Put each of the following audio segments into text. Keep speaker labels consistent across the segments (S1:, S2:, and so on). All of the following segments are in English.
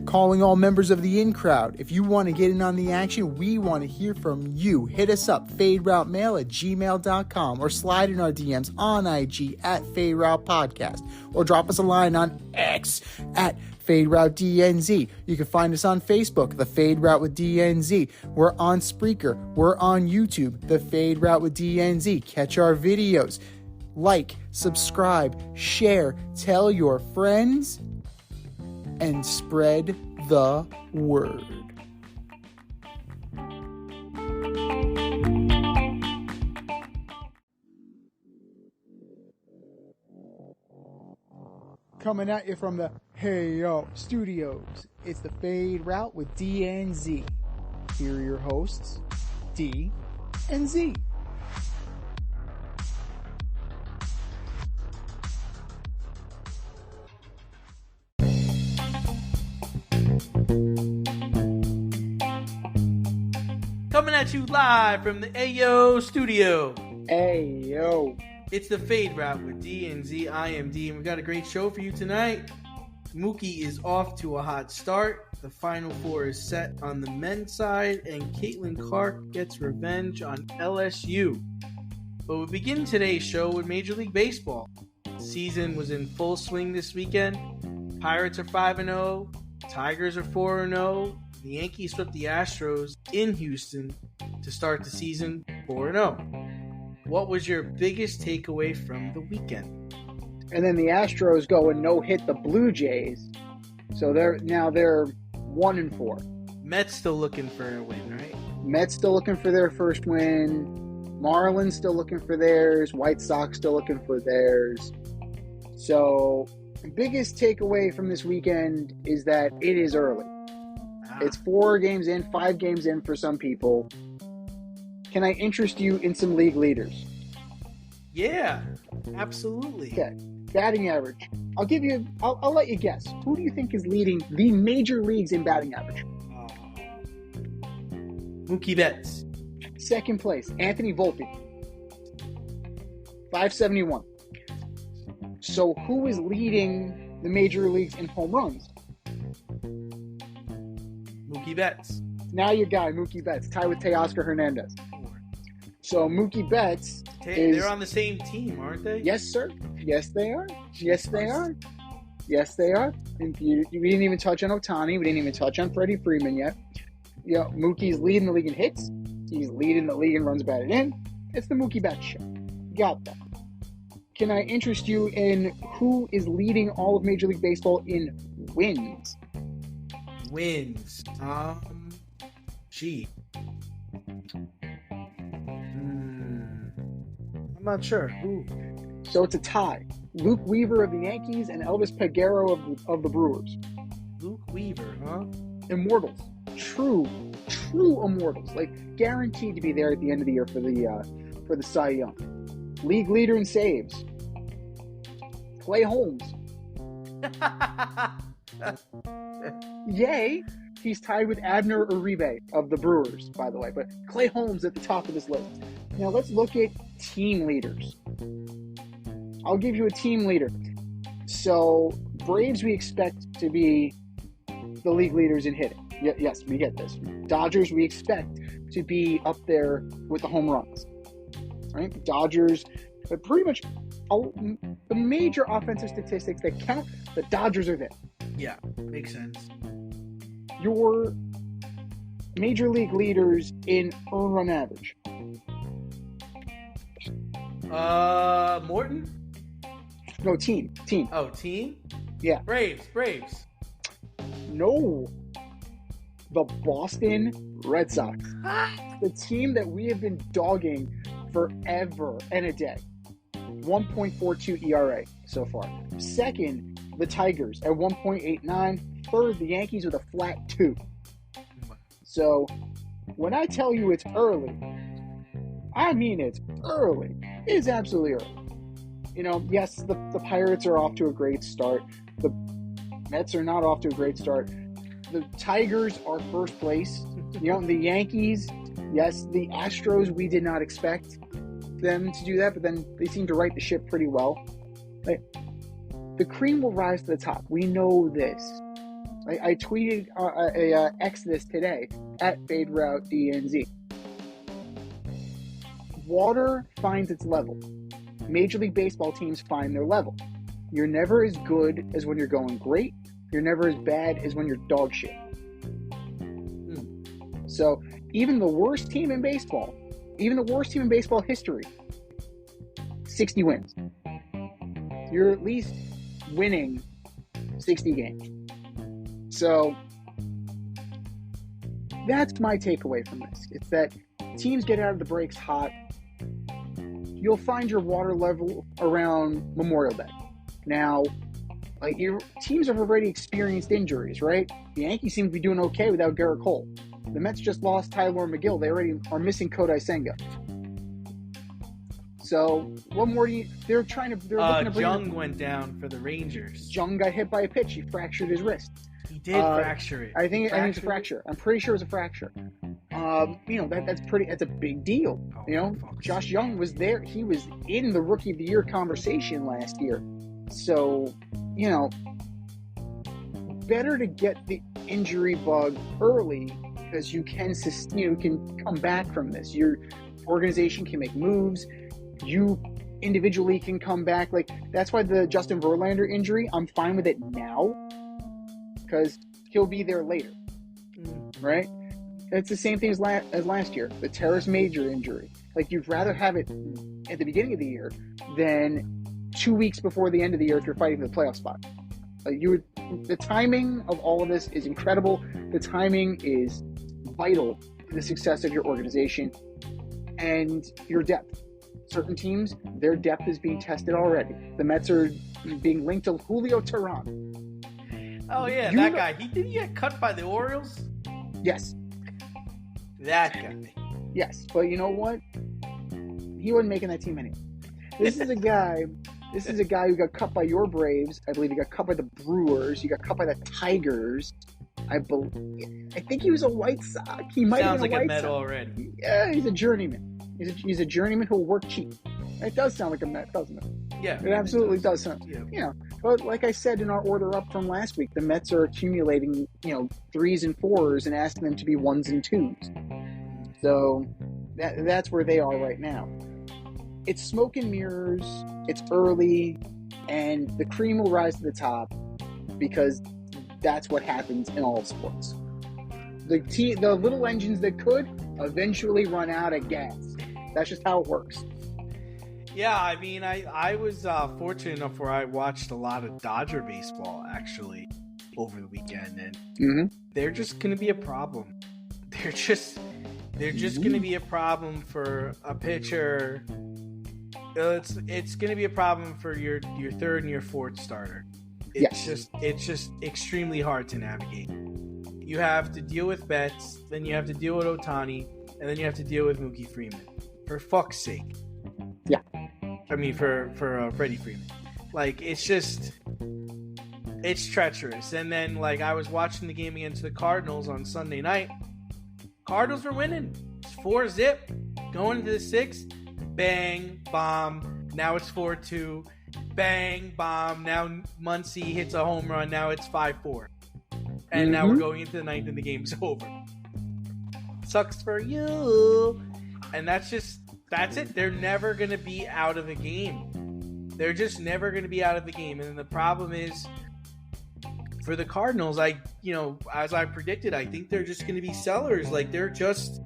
S1: calling all members of the in crowd. If you want to get in on the action, we want to hear from you. Hit us up, faderoutemail@gmail.com, or slide in our DMs on IG at FadeRoutePodcast, or drop us a line on X at FadeRouteDNZ. You can find us on Facebook, The Fade Route with DNZ. We're on Spreaker. We're on YouTube, The Fade Route with DNZ. Catch our videos. Like, subscribe, share, tell your friends, and spread the word. Coming at you from the Hey Yo Studios, it's the Fade Route with DNZ. Here are your hosts, D and Z.
S2: Coming at you live from the Ayo Studio.
S1: Ayo.
S2: It's the Fade Route with D and Z. I am D, and we got a great show for you tonight. Mookie is off to a hot start. The Final Four is set on the men's side, and Caitlin Clark gets revenge on LSU. But we begin today's show with Major League Baseball. The season was in full swing this weekend. Pirates are 5-0. Tigers are 4-0. The Yankees swept the Astros in Houston to start the season 4-0. What was your biggest takeaway from the weekend?
S3: And then the Astros go and no-hit the Blue Jays. So they're 1-4.
S2: Mets still looking for a win, right?
S3: Mets still looking for their first win. Marlins still looking for theirs. White Sox still looking for theirs. So the biggest takeaway from this weekend is that it is early. It's 4 games in, 5 games in for some people. Can I interest you in some league leaders?
S2: Yeah, absolutely.
S3: Okay. Batting average. I'll let you guess. Who do you think is leading the major leagues in batting average?
S2: Mookie Betts.
S3: Second place, Anthony Volpe. 571. So who is leading the major leagues in home runs?
S2: Mookie Betts.
S3: Now your guy, Mookie Betts, tied with Teoscar Hernandez. So Mookie Betts
S2: They're on the same team, aren't they?
S3: Yes, sir. Yes, they are. Yes, they are. Yes, they are. And we didn't even touch on Ohtani. We didn't even touch on Freddie Freeman yet. You know, Mookie's leading the league in hits. He's leading the league in runs batted in. It's the Mookie Betts show. Got that. Can I interest you in who is leading all of Major League Baseball in wins?
S2: Wins. I'm not sure. Who?
S3: So it's a tie. Luke Weaver of the Yankees and Elvis Peguero of the Brewers.
S2: Luke Weaver, huh?
S3: Immortals. True immortals. Like guaranteed to be there at the end of the year for the Cy Young. League leader in saves. Clay Holmes. Yay! He's tied with Abner Uribe of the Brewers, by the way. But Clay Holmes at the top of this list. Now let's look at team leaders. I'll give you a team leader. So Braves we expect to be the league leaders in hitting. Yes, we get this. Dodgers we expect to be up there with the home runs. Right? Dodgers, but pretty much the major offensive statistics that count, the Dodgers are there.
S2: Yeah, makes sense.
S3: Your major league leaders in earned run average.
S2: Morton?
S3: No, team.
S2: Oh, team?
S3: Yeah.
S2: Braves.
S3: No. The Boston Red Sox. The team that we have been dogging forever and a day. 1.42 ERA so far. Second, the Tigers at 1.89. Third, the Yankees with a flat 2. So, when I tell you it's early, I mean it's early. It is absolutely early. You know, yes, the Pirates are off to a great start. The Mets are not off to a great start. The Tigers are first place. You know, the Yankees, yes, the Astros, we did not expect them to do that, but then they seem to right the ship pretty well. Like, the cream will rise to the top. We know this. I tweeted a X this today at FadeRouteDNZ. Water finds its level. Major League Baseball teams find their level. You're never as good as when you're going great. You're never as bad as when you're dog shit. So even the worst team in baseball, history, 60 wins. You're at least winning 60 games. So that's my takeaway from this. It's that teams get out of the breaks hot. You'll find your water level around Memorial Day. Now, like, your teams have already experienced injuries, right? The Yankees seem to be doing okay without Garrett Cole. The Mets just lost Tyler McGill. They already are missing Kodai Senga. So, what more do you... They're looking to bring...
S2: Jung went down for the Rangers.
S3: Jung got hit by a pitch. He fractured his wrist.
S2: He did fracture it.
S3: I think it's a fracture. I'm pretty sure it's a fracture. That's a big deal. Josh Jung was there. He was in the Rookie of the Year conversation last year. So, better to get the injury bug early because you can come back from this. Your organization can make moves. You individually can come back. Like, that's why the Justin Verlander injury, I'm fine with it now because he'll be there later, right? It's the same thing as last year, the Terrace Major injury. Like, you'd rather have it at the beginning of the year than 2 weeks before the end of the year if you're fighting for the playoff spot. The timing of all of this is incredible. The timing is vital to the success of your organization and your depth. Certain teams, their depth is being tested already. The Mets are being linked to Julio Teheran.
S2: Oh, yeah, that guy. Did he get cut by the Orioles?
S3: Yes.
S2: That guy.
S3: Yes, but you know what? He wasn't making that team anyway. This is a guy who got cut by your Braves. I believe he got cut by the Brewers. He got cut by the Tigers. I think he was a White Sox. He might have been a White Sox. Sounds like a Met already. Yeah, he's a journeyman. He's a journeyman who'll work cheap. It does sound like a Met, doesn't it?
S2: Yeah.
S3: It absolutely does sound. Yeah. But like I said in our order up from last week, the Mets are accumulating, 3s and 4s and asking them to be 1s and 2s. So that's where they are right now. It's smoke and mirrors. It's early, and the cream will rise to the top because that's what happens in all sports. The little engines that could eventually run out of gas. That's just how it works.
S2: Yeah, I mean, I was fortunate enough where I watched a lot of Dodger baseball actually over the weekend, and they're just going to be a problem. They're just going to be a problem for a pitcher. It's going to be a problem for your third and your fourth starter. It's just extremely hard to navigate. You have to deal with Betts, then you have to deal with Ohtani, and then you have to deal with Mookie Freeman. For fuck's sake.
S3: Yeah.
S2: I mean, for Freddie Freeman. Like, it's treacherous. And then, like, I was watching the game against the Cardinals on Sunday night. Cardinals were winning. It's 4-0. Going into the 6th. Bang, bomb. Now it's 4-2. Bang, bomb. Now Muncy hits a home run. Now it's 5-4. And now we're going into the 9th and the game's over. Sucks for you. And that's it. They're never going to be out of the game. They're just never going to be out of the game. And the problem is, for the Cardinals, as I predicted, I think they're just going to be sellers. Like, Goldschmidt's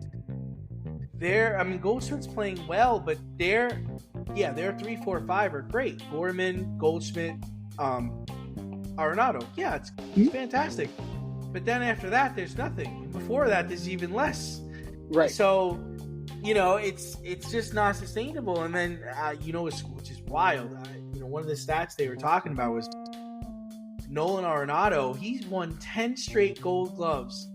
S2: playing well, but their 3, 4, 5 are great. Gorman, Goldschmidt, Arenado. Yeah, it's fantastic. But then after that, there's nothing. Before that, there's even less.
S3: Right.
S2: So, it's just not sustainable. And then, which is wild. One of the stats they were talking about was Nolan Arenado. He's won 10 straight Gold Gloves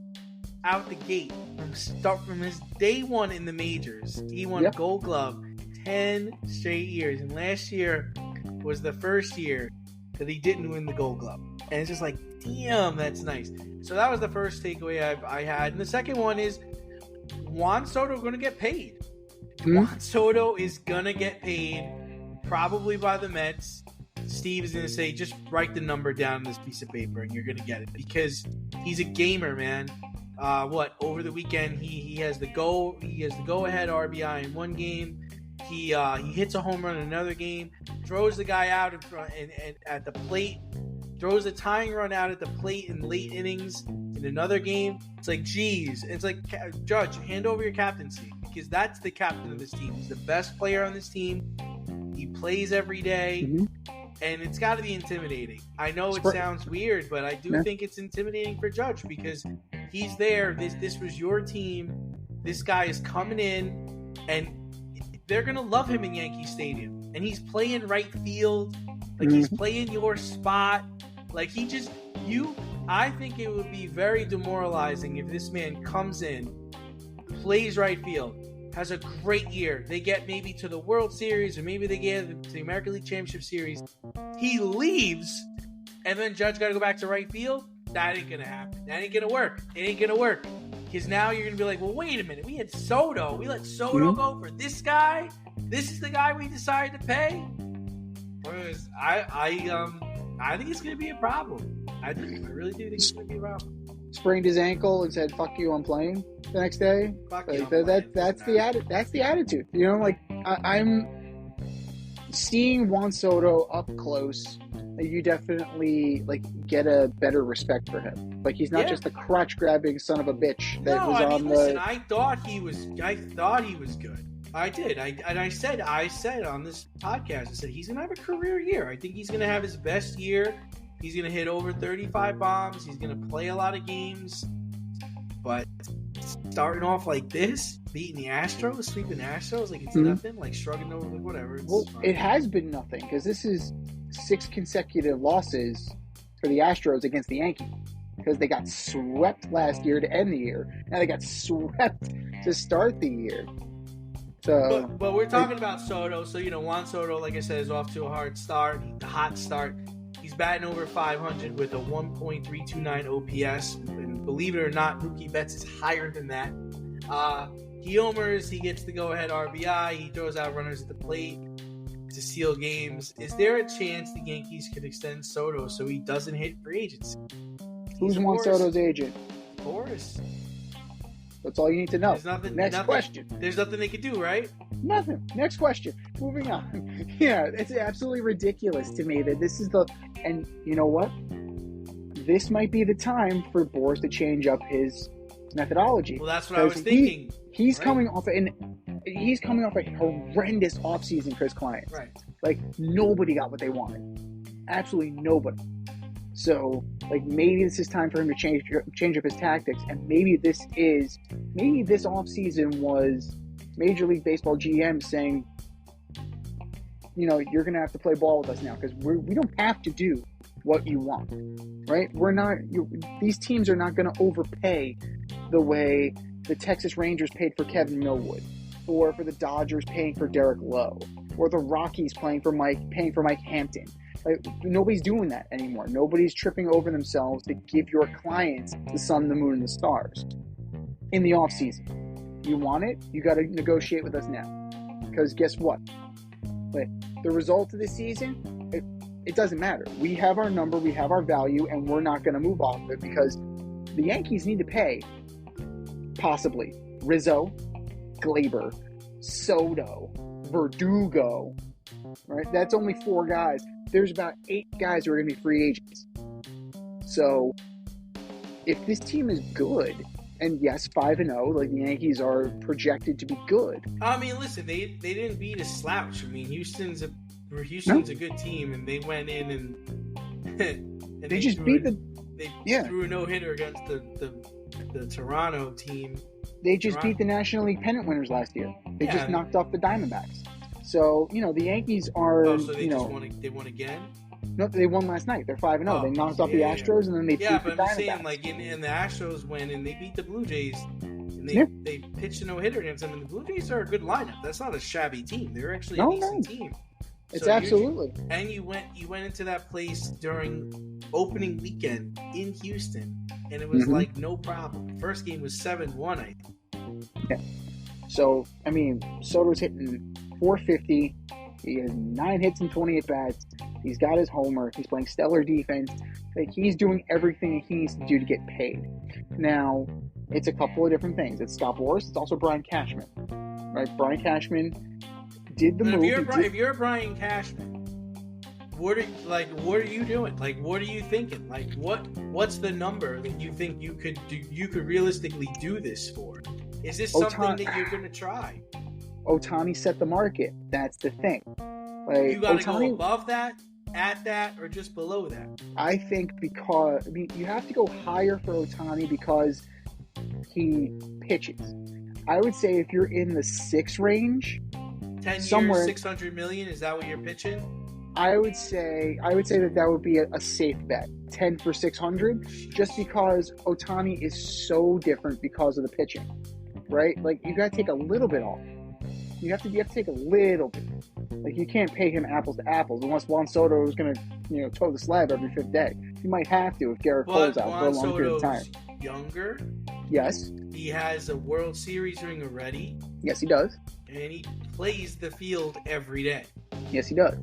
S2: out the gate from his day one in the majors. He won a Gold Glove 10 straight years, and last year was the first year that he didn't win the Gold Glove. And it's just like, damn, that's nice. So that was the first takeaway I had. And the second one is Juan Soto going to get paid. Juan Soto is going to get paid probably by the Mets Steve is going to say, just write the number down on this piece of paper and you're going to get it, because he's a gamer, man. Over the weekend he has the go ahead RBI in one game. He hits a home run in another game, throws the guy out in front and at the plate, throws a tying run out at the plate in late innings in another game. It's like, geez, it's like, Judge, hand over your captaincy, because that's the captain of this team. He's the best player on this team. He plays every day, and it's got to be intimidating. I know it sounds weird, but I do think it's intimidating for Judge, because he's there. This was your team. This guy is coming in, and they're going to love him in Yankee Stadium. And he's playing right field. Like, he's playing your spot. Like, I think it would be very demoralizing if this man comes in, plays right field, has a great year. They get maybe to the World Series, or maybe they get to the American League Championship Series. He leaves, and then Judge got to go back to right field. That ain't going to happen. That ain't going to work. It ain't going to work. Because now you're going to be like, well, wait a minute. We had Soto. We let Soto go for this guy? This is the guy we decided to pay? Whereas I think it's going to be a problem. I really do think it's going to be a problem.
S3: Sprained his ankle and said, "Fuck you, I'm playing." The next day, that's the attitude. You know, like I'm seeing Juan Soto up close. You definitely get a better respect for him. Like, he's not just a crotch grabbing son of a bitch that
S2: listen, I thought he was good. I did. I said on this podcast, I said he's gonna have a career year. I think he's gonna have his best year. He's gonna hit over 35 bombs. He's gonna play a lot of games. But starting off like this, beating the Astros, sweeping the Astros, like it's nothing, like shrugging over, like whatever.
S3: It has been nothing, because this is 6 consecutive losses for the Astros against the Yankees, because they got swept last year to end the year. Now they got swept to start the year. So,
S2: but we're talking about Soto. So, Juan Soto, like I said, is off to a hot start. He's batting over 500 with a 1.329 OPS. And believe it or not, Mookie Betts is higher than that. He homers. He gets the go-ahead RBI. He throws out runners at the plate to seal games. Is there a chance the Yankees could extend Soto so he doesn't hit free agency?
S3: Who's Juan Soto's agent?
S2: Boris.
S3: That's all you need to know. Next question.
S2: There's nothing they could do, right?
S3: Nothing. Next question. Moving on. Yeah, it's absolutely ridiculous to me that this is and you know what? This might be the time for Boris to change up his methodology.
S2: Well, that's what I was thinking.
S3: He's coming off a horrendous offseason for his clients.
S2: Right.
S3: Like, nobody got what they wanted. Absolutely nobody. So, maybe this is time for him to change up his tactics, and maybe this offseason was Major League Baseball GM saying, you're going to have to play ball with us now, because we don't have to do what you want, right? These teams are not going to overpay the way the Texas Rangers paid for Kevin Millwood, or for the Dodgers paying for Derek Lowe, or the Rockies paying for Mike Hampton. Nobody's doing that anymore. Nobody's tripping over themselves to give your clients the sun, the moon, and the stars in the off season. You want it? You got to negotiate with us now. Because guess what? The result of the season, it doesn't matter. We have our number, we have our value, and we're not going to move off of it, because the Yankees need to pay possibly Rizzo, Glaber, Soto, Verdugo. Right? That's only 4 guys. There's about 8 guys who are going to be free agents. So, if this team is good, and yes, 5-0, the Yankees are projected to be good.
S2: I mean, listen, they didn't beat a slouch. I mean, Houston's a good team, and they went in and
S3: they just beat
S2: threw a no-hitter against the Toronto team.
S3: They just beat the National League pennant winners last year. They just knocked off the Diamondbacks. So, the Yankees are,
S2: they won again?
S3: No, they won last night. They're 5-0. They knocked off the Astros, and then they beat the Diamondbacks.
S2: Yeah, but I'm saying, in the Astros win, and they beat the Blue Jays, and they pitched a no-hitter against them, and the Blue Jays are a good lineup. That's not a shabby team. They're actually a decent team.
S3: It's absolutely.
S2: And you went into that place during opening weekend in Houston, and it was no problem. First game was 7-1, I think.
S3: Yeah. So, I mean, Soto's hitting .450, He has 9 hits and 28 bats. He's got his homer. He's playing stellar defense. Like, he's doing everything he needs to do to get paid. Now, it's a couple of different things. It's Scott Boras. It's also Brian Cashman. Right? Brian Cashman did the move.
S2: If you're Brian Cashman, what are you doing? Like, what are you thinking? Like, what's the number that you think you could realistically do this for? Is this something that you're going to try?
S3: Ohtani set the market. That's the thing. Like,
S2: you got to go above that, at that, or just below that? I
S3: think you have to go higher for Ohtani because he pitches. I would say if you're in the 6 range,
S2: 10
S3: somewhere,
S2: years, $600 million. Is that what you're pitching?
S3: I would say that would be a safe bet. 10 for 600, just because Ohtani is so different because of the pitching, right? Like, you got to take a little bit off. You have to take a little bit. Like, you can't pay him apples to apples unless Juan Soto is going to, toe the slab every 5th day. You might have to if Garrett Cole's out for a long period of time.
S2: Younger.
S3: Yes.
S2: He has a World Series ring already.
S3: Yes, he does.
S2: And he plays the field every day.
S3: Yes, he does.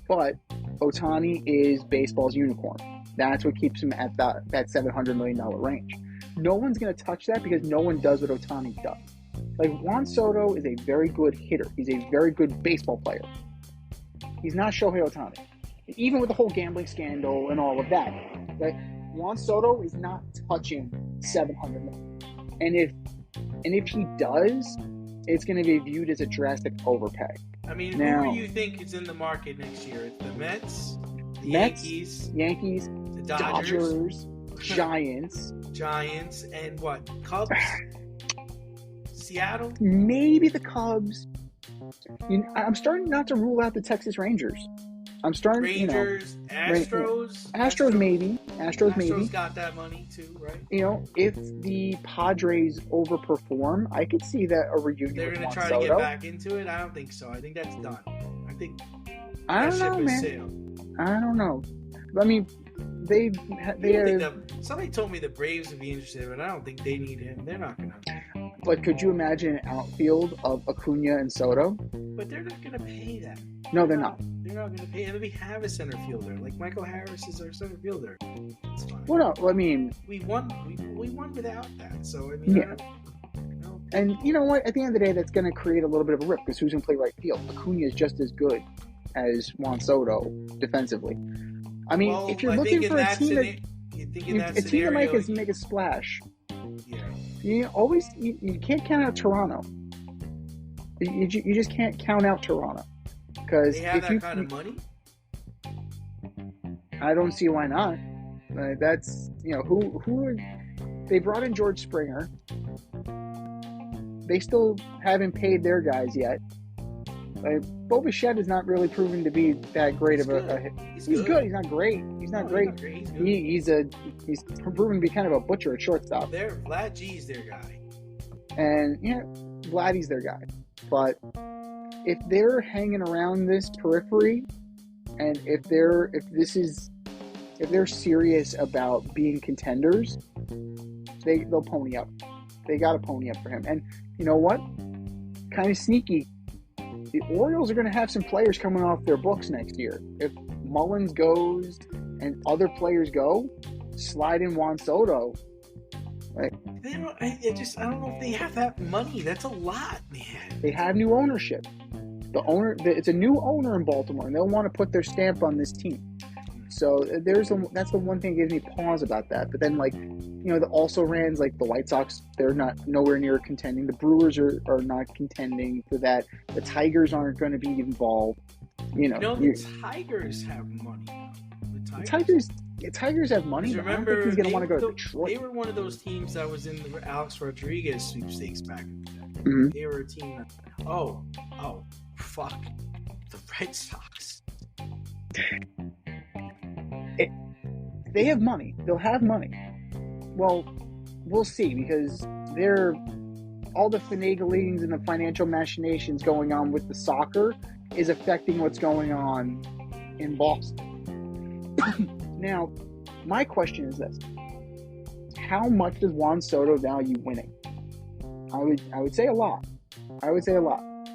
S3: But Ohtani is baseball's unicorn. That's what keeps him at that $700 million range. No one's going to touch that because no one does what Ohtani does. Like, Juan Soto is a very good hitter. He's a very good baseball player. He's not Shohei Ohtani. Even with the whole gambling scandal and all of that. But Juan Soto is not touching $700 million. And if he does, it's going to be viewed as a drastic overpay.
S2: I mean, who do you think is in the market next year? It's the Mets, the Yankees,
S3: the
S2: Dodgers,
S3: Giants,
S2: and what? Cubs? Seattle?
S3: Maybe the Cubs. I'm starting not to rule out the Texas Rangers. I'm starting,
S2: Rangers, Astros.
S3: Astros maybe.
S2: Astros got that money too, right?
S3: If the Padres overperform, I could see that a reunion.
S2: They're going to try to get back into it. I don't think so. I think that's done.
S3: I don't know, man. I don't know. I mean,
S2: somebody told me the Braves would be interested, but I don't think they need him. They're not going to.
S3: But could you imagine an outfield of Acuna and Soto?
S2: But they're not going to pay that.
S3: No, they're not.
S2: They're not going to pay. And we have a center fielder. Like, Michael Harris is our center fielder. It's fine.
S3: Well, no, I mean,
S2: we won without that. So, I mean,
S3: yeah. And you know what? At the end of the day, that's going to create a little bit of a rip because who's going to play right field? Acuna is just as good as Juan Soto defensively. I mean, if you're looking for a team that might make a splash,
S2: yeah.
S3: You can't count out Toronto. You just can't count out Toronto because
S2: they have that kind of money.
S3: I don't see why not. That's who they brought in George Springer. They still haven't paid their guys yet. Bo Bichette is not really proven to be that great of a hit. He's good. He's not great. He's great. He's proven to be kind of a butcher at shortstop.
S2: Vlad G's their guy.
S3: And Vladdy's their guy. But if they're hanging around this periphery, and if they're serious about being contenders, they'll pony up. They got to pony up for him. And you know what? Kind of sneaky. The Orioles are going to have some players coming off their books next year. If Mullins goes and other players go, slide in Juan Soto.
S2: I don't know if they have that money. That's a lot, man.
S3: They have new ownership. It's a new owner in Baltimore, and they'll want to put their stamp on this team. So that's the one thing that gives me pause about that. But then, the also-rans, like the White Sox, they're not nowhere near contending. The Brewers are not contending for that. The Tigers aren't going to be involved.
S2: The Tigers have money.
S3: The Tigers have money. But I don't think he's going to want to go to Detroit.
S2: They were one of those teams that was in the Alex Rodriguez sweepstakes back in the day.
S3: Mm-hmm.
S2: They were a team that, fuck, the Red Sox.
S3: They have money. They'll have money. Well, we'll see because all the finaglings and the financial machinations going on with the soccer is affecting what's going on in Boston. Now, my question is this: how much does Juan Soto value winning? I would say a lot.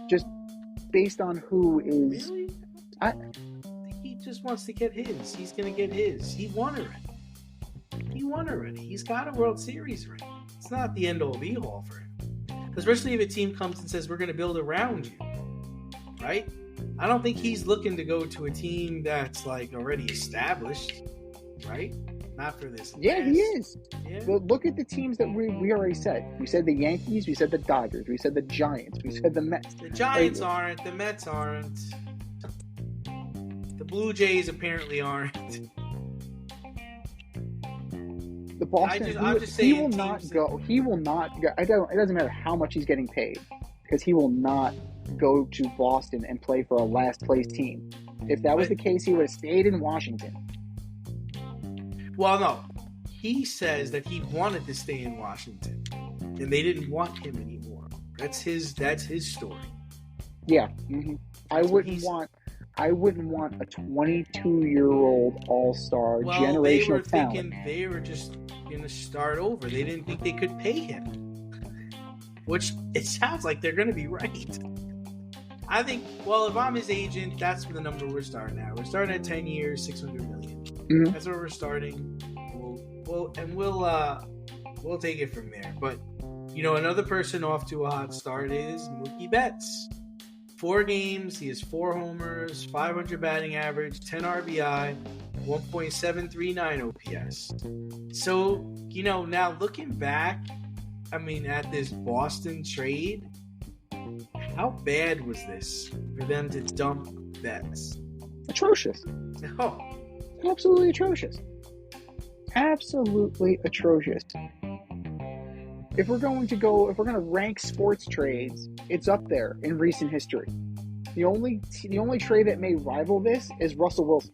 S3: Just based on who is.
S2: Really?
S3: I
S2: He just wants to get his. He's going to get his. He won already. He's got a World Series ring. It's not the end all be all for him. Especially if a team comes and says, we're going to build around you. Right? I don't think he's looking to go to a team that's like already established. Right? Not for this.
S3: Yeah, he is.
S2: Yeah.
S3: But look at the teams that we already said. We said the Yankees, we said the Dodgers, we said the Giants, we said the Mets.
S2: The Giants aren't. The Mets aren't. The Blue Jays apparently aren't.
S3: The Boston.
S2: I'm just
S3: he
S2: saying
S3: will not
S2: teams
S3: go. He will not go. It doesn't matter how much he's getting paid, because he will not go to Boston and play for a last place team. If that was the case, he would have stayed in Washington.
S2: Well, no. He says that he wanted to stay in Washington, and they didn't want him anymore. That's his story.
S3: Yeah, mm-hmm. I wouldn't want a 22-year-old all-star generational talent.
S2: They were just going to start over. They didn't think they could pay him, which it sounds like they're going to be right. I think. Well, if I'm his agent, that's the number we're starting at. We're starting at 10 years, $600 million.
S3: Mm-hmm.
S2: That's where we're starting. We'll take it from there. But another person off to a hot start is Mookie Betts. 4 games, he has 4 homers, 500 batting average, 10 RBI, 1.739 OPS. So now looking back, at this Boston trade, how bad was this for them to dump Betts?
S3: Atrocious.
S2: Oh.
S3: Absolutely atrocious. Absolutely atrocious. If we're going to rank sports trades, it's up there in recent history. The only trade that may rival this is Russell Wilson.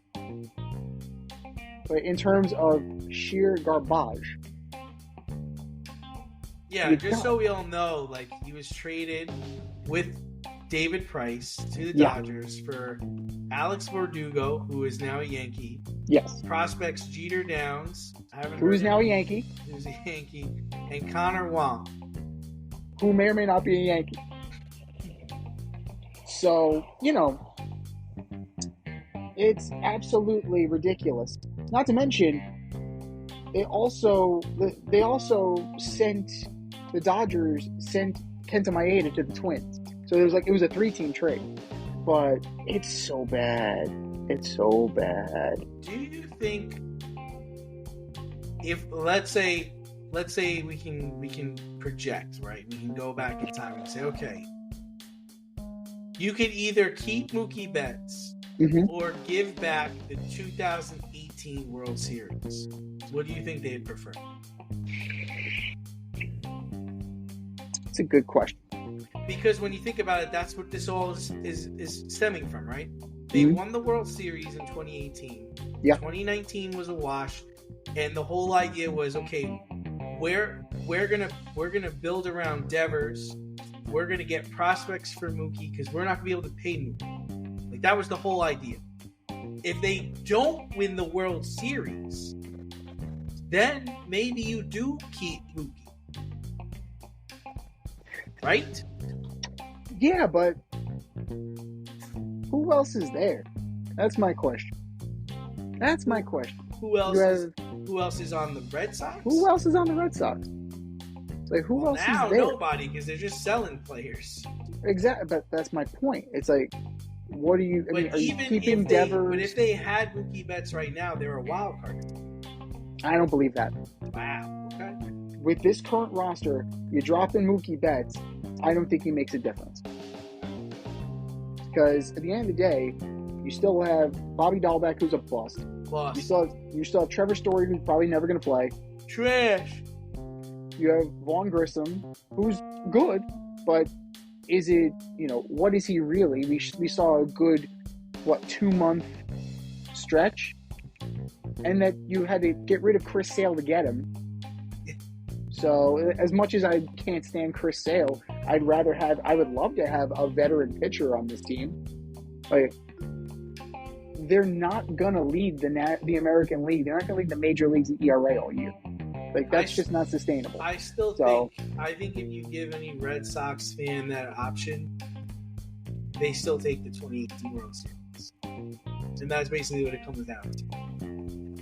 S3: But in terms of sheer garbage.
S2: Yeah, just so we all know, he was traded with David Price to the Dodgers for Alex Verdugo, who is now a Yankee.
S3: Yes.
S2: Prospects Jeter Downs,
S3: who's now a Yankee.
S2: Who's a Yankee, and Connor Wong,
S3: who may or may not be a Yankee. So it's absolutely ridiculous. Not to mention, the Dodgers sent Kenta Maeda to the Twins. So it was a 3-team trade. But it's so bad. It's so bad.
S2: Do you think if let's say we can project, right? We can go back in time and say, okay, you could either keep Mookie Betts or give back the 2018 World Series. What do you think they'd prefer?
S3: It's a good question.
S2: Because when you think about it, that's what this all is stemming from, right? They won the World Series in 2018.
S3: Yeah.
S2: 2019 was a wash, and the whole idea was, okay, we're gonna build around Devers. We're gonna get prospects for Mookie because we're not gonna be able to pay Mookie. That was the whole idea. If they don't win the World Series, then maybe you do keep Mookie. Right?
S3: Yeah, but who else is there? That's my question.
S2: Who else is on the Red Sox?
S3: Who else is on the Red Sox? Who else is there?
S2: Nobody, because they're just selling players.
S3: Exactly, but that's my point. It's what are you? Are you keeping Devers?
S2: But if they had Mookie Betts right now, they're a wild card.
S3: I don't believe that.
S2: Wow. Okay.
S3: With this current roster, you drop in Mookie Betts, I don't think he makes a difference. Because at the end of the day, you still have Bobby Dahlbeck, who's a bust. You still have Trevor Story, who's probably never going to play.
S2: Trash.
S3: You have Vaughn Grissom, who's good, but is it, what is he really? We saw a good, 2-month stretch, and that you had to get rid of Chris Sale to get him. So as much as I can't stand Chris Sale, I would love to have a veteran pitcher on this team. They're not gonna lead the American League. They're not gonna lead the major leagues in ERA all year. That's just not sustainable.
S2: I think if you give any Red Sox fan that option, they still take the 2018 World Series. And that's basically what it comes down to.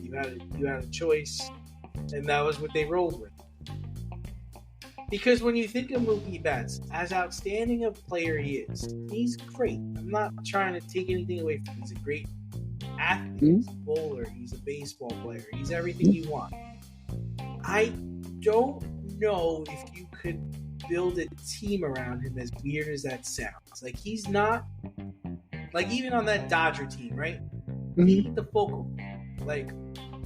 S2: You had a choice, and that was what they rolled with. Because when you think of Mookie Betts, as outstanding a player he is, he's great. I'm not trying to take anything away from him. He's a great athlete. He's a bowler. He's a baseball player. He's everything you want. I don't know if you could build a team around him, as weird as that sounds. Like, he's not, like, even on that Dodger team, right? He's the focal. Like,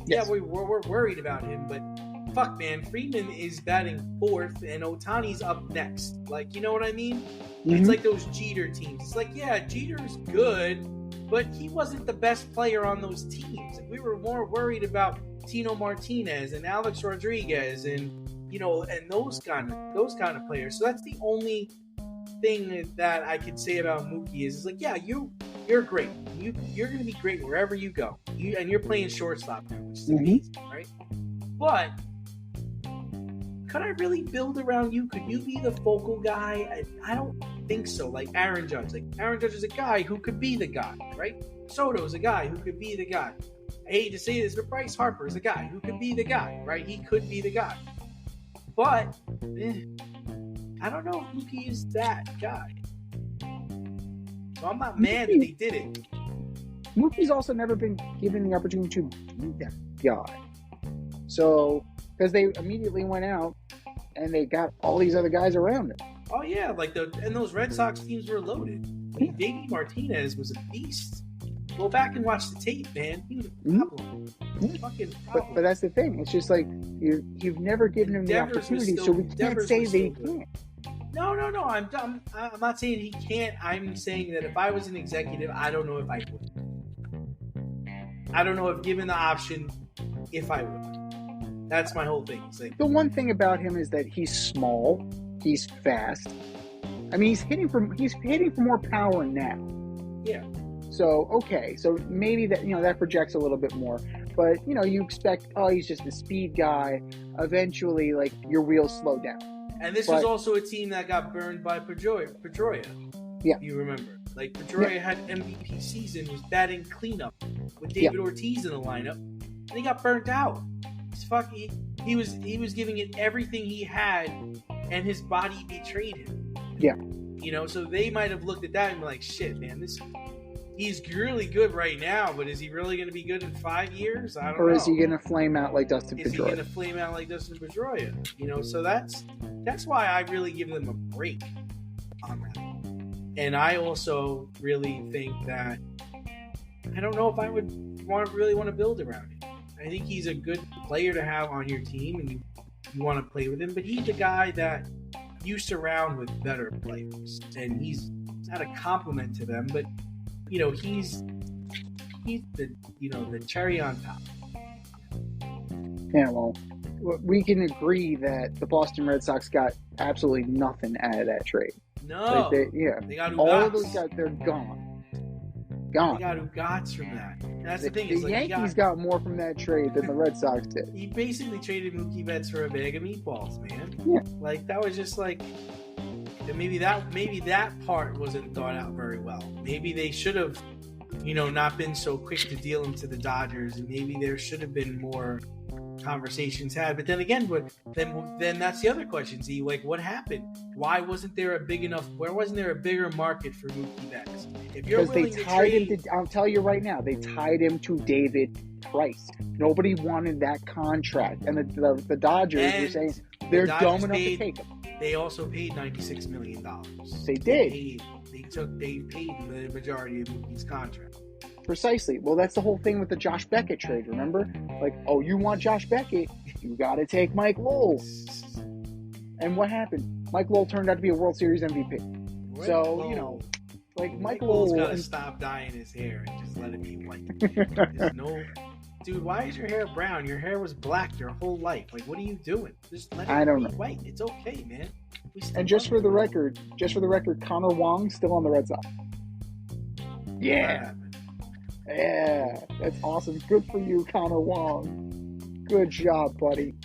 S2: yeah, we're worried about him, but fuck, man, Freeman is batting fourth and Ohtani's up next. Like, you know what I mean? It's like those Jeter teams. It's like, yeah, Jeter's good, but he wasn't the best player on those teams. We were more worried about Tino Martinez and Alex Rodriguez and, you know, and those kind of players. So that's the only thing that I can say about Mookie is like, yeah, you're great. You're going to be great wherever you go. And you're playing shortstop now, which is amazing, right? But could I really build around you? Could you be the focal guy? I don't think so. Like Aaron Judge. Like, Aaron Judge is a guy who could be the guy, right? Soto is a guy who could be the guy. I hate to say this, but Bryce Harper is a guy who could be the guy, right? He could be the guy. But I don't know if Mookie is that guy. So I'm not mad that they did it.
S3: Mookie's also never been given the opportunity to be that guy. So, because they immediately went out and they got all these other guys around him.
S2: Oh yeah, like those Red Sox teams were loaded. I mean, Davey Martinez was a beast. Go back and watch the tape, man. He was a problem. Fucking problem.
S3: But that's the thing. It's just like you've never given him the opportunity, so we can't say they can't.
S2: No. I'm not saying he can't. I'm saying that if I was an executive, I don't know if I would. I don't know if given the option, if I would. That's my whole thing. It's like,
S3: the one thing about him is that he's small, he's fast. I mean, he's hitting for more power now.
S2: Yeah.
S3: So okay, so maybe that projects a little bit more. But you expect, he's just a speed guy. Eventually, like, your wheels slow down.
S2: And this was also a team that got burned by Pedroia.
S3: Yeah.
S2: You remember. Like, Pedroia had MVP season, was batting cleanup with David Ortiz in the lineup, and he got burnt out. He was giving it everything he had, and his body betrayed him.
S3: Yeah.
S2: So they might have looked at that and been like, shit, man, he's really good right now, but is he really going to be good in 5 years? I don't know.
S3: Or is he going to flame out like Dustin Pedroia?
S2: Is he going to flame out like Dustin Pedroia? So that's why I really give them a break on that. And I also really think that I don't know if I would really want to build around him. I think he's a good player to have on your team, and you want to play with him. But he's a guy that you surround with better players, and he's not a compliment to them, but he's the cherry on top.
S3: Yeah, well, we can agree that the Boston Red Sox got absolutely nothing out of that trade.
S2: No,
S3: they got all of those guys. They're gone.
S2: They got Ugats from that. And that's the thing.
S3: The Yankees got more from that trade than the Red Sox did.
S2: He basically traded Mookie Betts for a bag of meatballs, man.
S3: Yeah.
S2: Like, that was just like, maybe that part wasn't thought out very well. Maybe they should have, not been so quick to deal him to the Dodgers, and maybe there should have been more conversations had. But then again, then that's the other question. See, like, what happened? Why wasn't there a bigger market for Mookie Betts? If you're
S3: because they tied him to, I'll tell you right now, they tied him to David Price. Nobody wanted that contract, and the Dodgers were saying they're dumb enough to take him.
S2: They also paid $96 million.
S3: They did.
S2: They paid the majority of Mookie's contract.
S3: Precisely. Well, that's the whole thing with the Josh Beckett trade, remember? Like, you want Josh Beckett, you got to take Mike Lowell. And what happened? Mike Lowell turned out to be a World Series MVP. Mike
S2: Lowell's got to
S3: is...
S2: stop dyeing his hair and just let it be white. Dude, why is your hair brown? Your hair was black your whole life. Like, what are you doing? Just let it be white. It's okay, man.
S3: And just for the record, Connor Wong still on the Red Sox. Yeah. Yeah, that's awesome. Good for you, Connor Wong. Good job, buddy.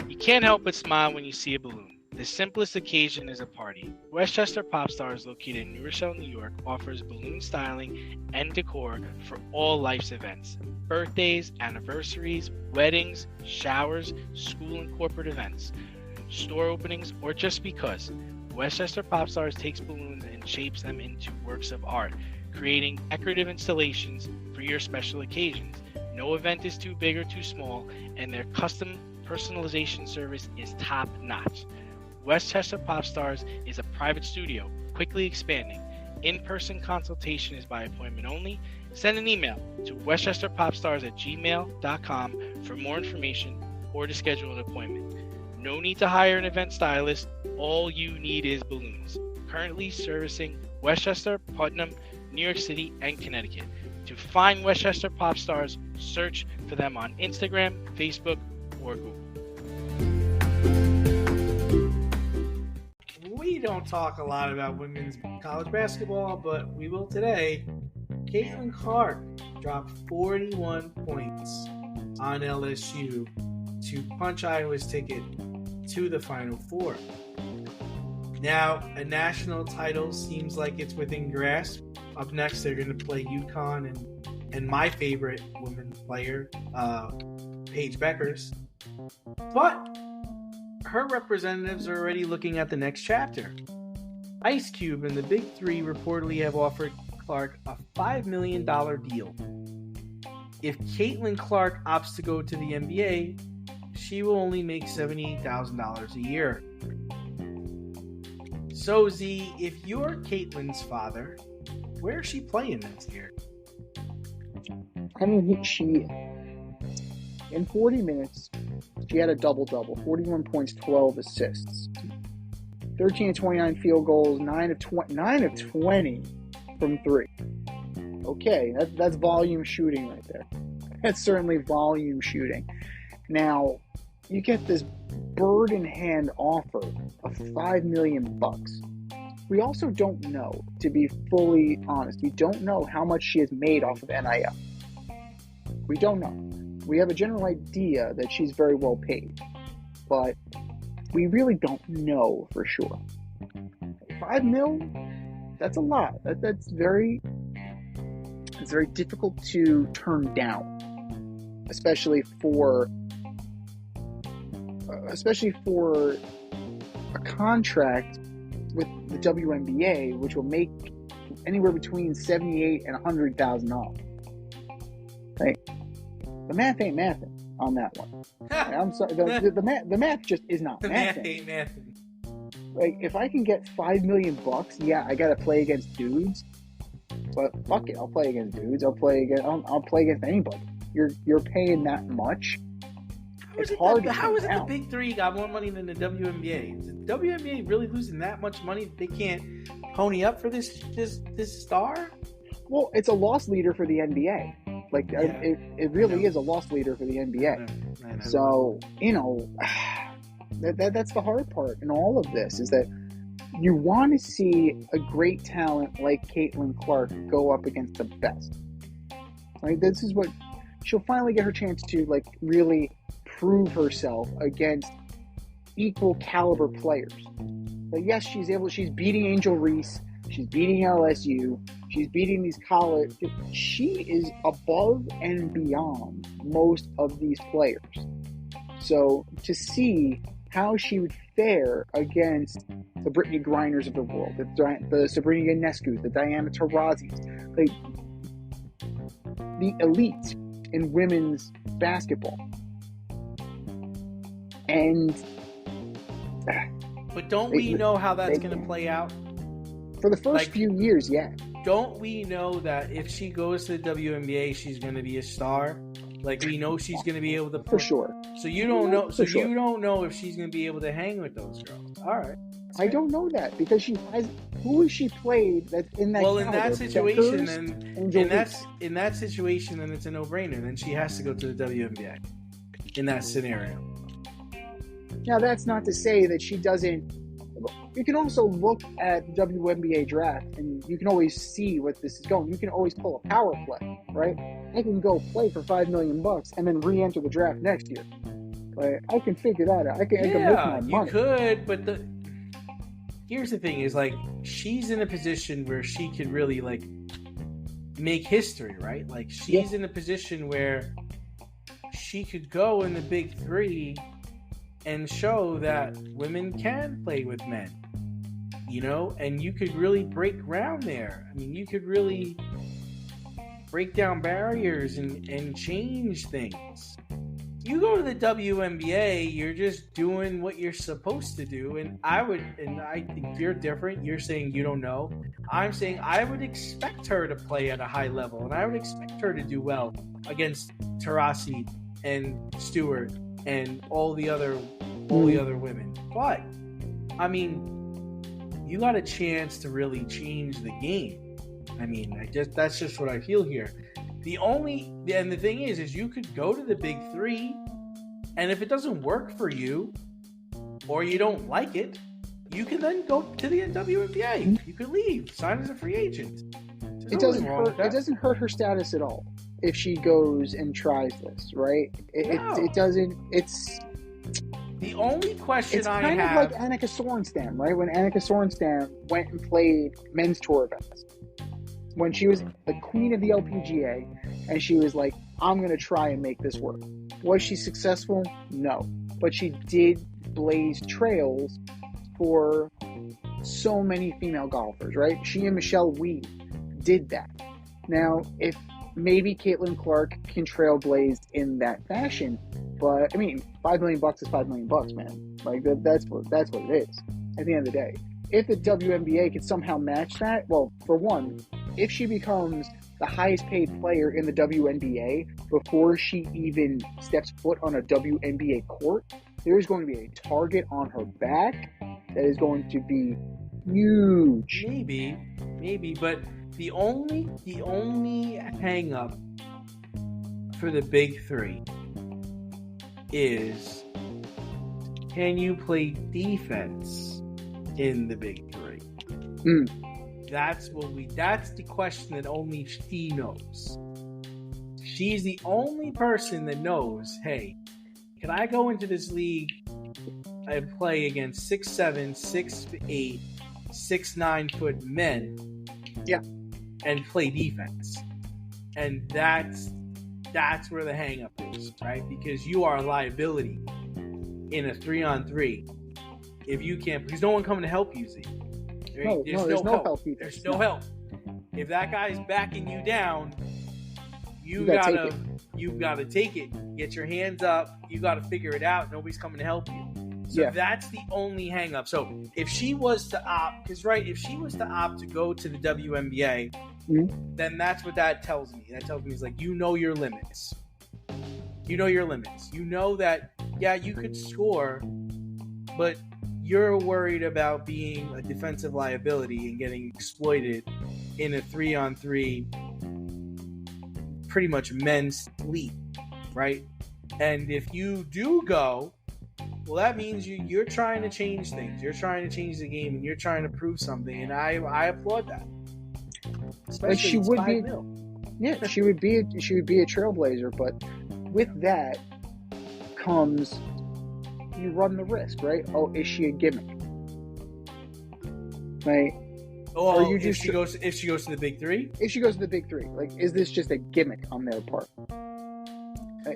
S2: You can't help but smile when you see a balloon.
S4: The simplest occasion is a party. Westchester Pop Stars, located in New Rochelle, New York, offers balloon styling and decor for all life's events. Birthdays, anniversaries, weddings, showers, school and corporate events, store openings, or just because. Westchester Pop Stars takes balloons and shapes them into works of art, creating decorative installations for your special occasions. No event is too big or too small, and their custom personalization service is top-notch. Westchester Pop Stars is a private studio, quickly expanding. In-person consultation is by appointment only. Send an email to westchesterpopstars@gmail.com for more information or to schedule an appointment. No need to hire an event stylist. All you need is balloons. Currently servicing Westchester, Putnam, New York City, and Connecticut. To find Westchester Pop Stars, search for them on Instagram, Facebook, or Google.
S2: We don't talk a lot about women's college basketball, but we will today. Caitlin Clark dropped 41 points on LSU to punch Iowa's ticket to the Final Four. Now, a national title seems like it's within grasp. Up next, they're going to play UConn and my favorite women's player, Paige Beckers. But her representatives are already looking at the next chapter. Ice Cube and the Big Three reportedly have offered Clark a $5 million deal. If Caitlin Clark opts to go to the NBA, she will only make $78,000 a year. So, Z, if you're Caitlin's father, where is she playing next year?
S3: I mean, she, in 40 minutes, she had a double-double, 41 points, 12 assists, 13 of 29 field goals, 9 of 20 from three. Okay, that's volume shooting right there. That's certainly volume shooting. Now, you get this bird in hand offer of $5 million. We also don't know, to be fully honest, we don't know how much she has made off of NIL. We don't know. We have a general idea that she's very well paid, but we really don't know for sure. $5 million? That's a lot. It's very difficult to turn down, especially for a contract with the WNBA, which will make anywhere between $78,000 and $100,000. Right? The math ain't mathing on that one. I'm sorry. The math just is not
S2: The
S3: mathing.
S2: math ain't mathing.
S3: Like, if I can get $5 million, yeah, I gotta play against dudes. But fuck it, I'll play against dudes. I'll play against anybody. You're paying that much. It's hard to
S2: How is it the
S3: count.
S2: Big Three got more money than the WNBA? Is the WNBA really losing that much money that they can't pony up for this star?
S3: Well, it's a loss leader for the NBA. Like,
S2: Yeah.
S3: it really is a loss leader for the NBA.
S2: I know.
S3: So, that's the hard part in all of this, is that you want to see a great talent like Caitlin Clark go up against the best. Like, this is what she'll finally get her chance to, like, really prove herself against equal caliber players. Like, yes, she's beating Angel Reese, she's beating LSU, she's beating these college. She is above and beyond most of these players. So to see how she would fare against the Brittany Griners of the world, the Sabrina Ionescu, the Diana Taurasi's, like the elite in women's basketball. And
S2: But don't we know how that's going to play out?
S3: for the first few years, yeah.
S2: Don't we know that if she goes to the WNBA, she's going to be a star? Like, we know she's going to be able to
S3: For sure.
S2: So you don't know. So
S3: For sure.
S2: you don't know if she's going to be able to hang with those girls. All right.
S3: I don't know that because she has. Who has she played that's in that?
S2: Well, in
S3: caliber?
S2: that situation,
S3: Beckers,
S2: then
S3: Angel Reese.
S2: in that situation, then it's a no-brainer. Then she has to go to the WNBA. In that scenario.
S3: Now, that's not to say that she doesn't. You can also look at the WNBA draft, and you can always see what this is going. You can always pull a power play, right? I can go play for $5 million and then re-enter the draft next year. Like, I can figure that out. I can make my
S2: you
S3: money.
S2: could, but here's the thing: is like she's in a position where she could really like make history, right? Like she's in a position where she could go in the big three and show that women can play with men, you know, and you could really break ground there. I mean, you could really break down barriers and change things. You go to the WNBA, you're just doing what you're supposed to do, and I think you're different. You're saying you don't know. I'm saying I would expect her to play at a high level, and I would expect her to do well against Taurasi and Stewart and all the other women. But I mean, you got a chance to really change the game. I mean, that's just what I feel here. The thing is you could go to the big three, and if it doesn't work for you, or you don't like it, you can then go to the WNBA. You could leave, sign as a free agent.
S3: It doesn't hurt her status at all if she goes and tries this, right? It doesn't. It's
S2: the only question
S3: it's kind of like Annika Sorenstam, right? When Annika Sorenstam went and played men's tour events, when she was the queen of the LPGA, and she was like, I'm going to try and make this work. Was she successful? No. But she did blaze trails for so many female golfers, right? She and Michelle Wie did that. Now, if maybe Caitlin Clark can trailblaze in that fashion, but I mean, $5 million is $5 million, man. Like that's what it is at the end of the day. If the WNBA can somehow match that, well, for one, if she becomes the highest paid player in the WNBA before she even steps foot on a WNBA court, there is going to be a target on her back that is going to be huge.
S2: Maybe, but the only hang up for the big three is, can you play defense in the big three? That's the question that only she knows. She's the only person that knows, hey, can I go into this league and play against 6'7", 6'8", 6'9" foot men?
S3: Yeah.
S2: And play defense. And that's where the hang up is, right? Because you are a liability in a 3-on-3 if you can't, because no one coming to help you, Z. There's no help. There's no help. If that guy's backing you down, you gotta take it. Get your hands up. You gotta figure it out. Nobody's coming to help you. So that's the only hang up. So if she was to opt, if she was to opt to go to the WNBA, then that's what that tells me. That tells me is like, you know your limits. You know your limits. You know that, yeah, you could score, but you're worried about being a defensive liability and getting exploited in a 3-on-3 pretty much men's league, right? And if you do go, well, that means you're trying to change things. You're trying to change the game, and you're trying to prove something, and I applaud that.
S3: Especially she would be, she would be a trailblazer, but with that comes, you run the risk, right? Oh, is she a gimmick? Right?
S2: Oh, or if she goes to the big three?
S3: If she goes to the big three, like, is this just a gimmick on their part?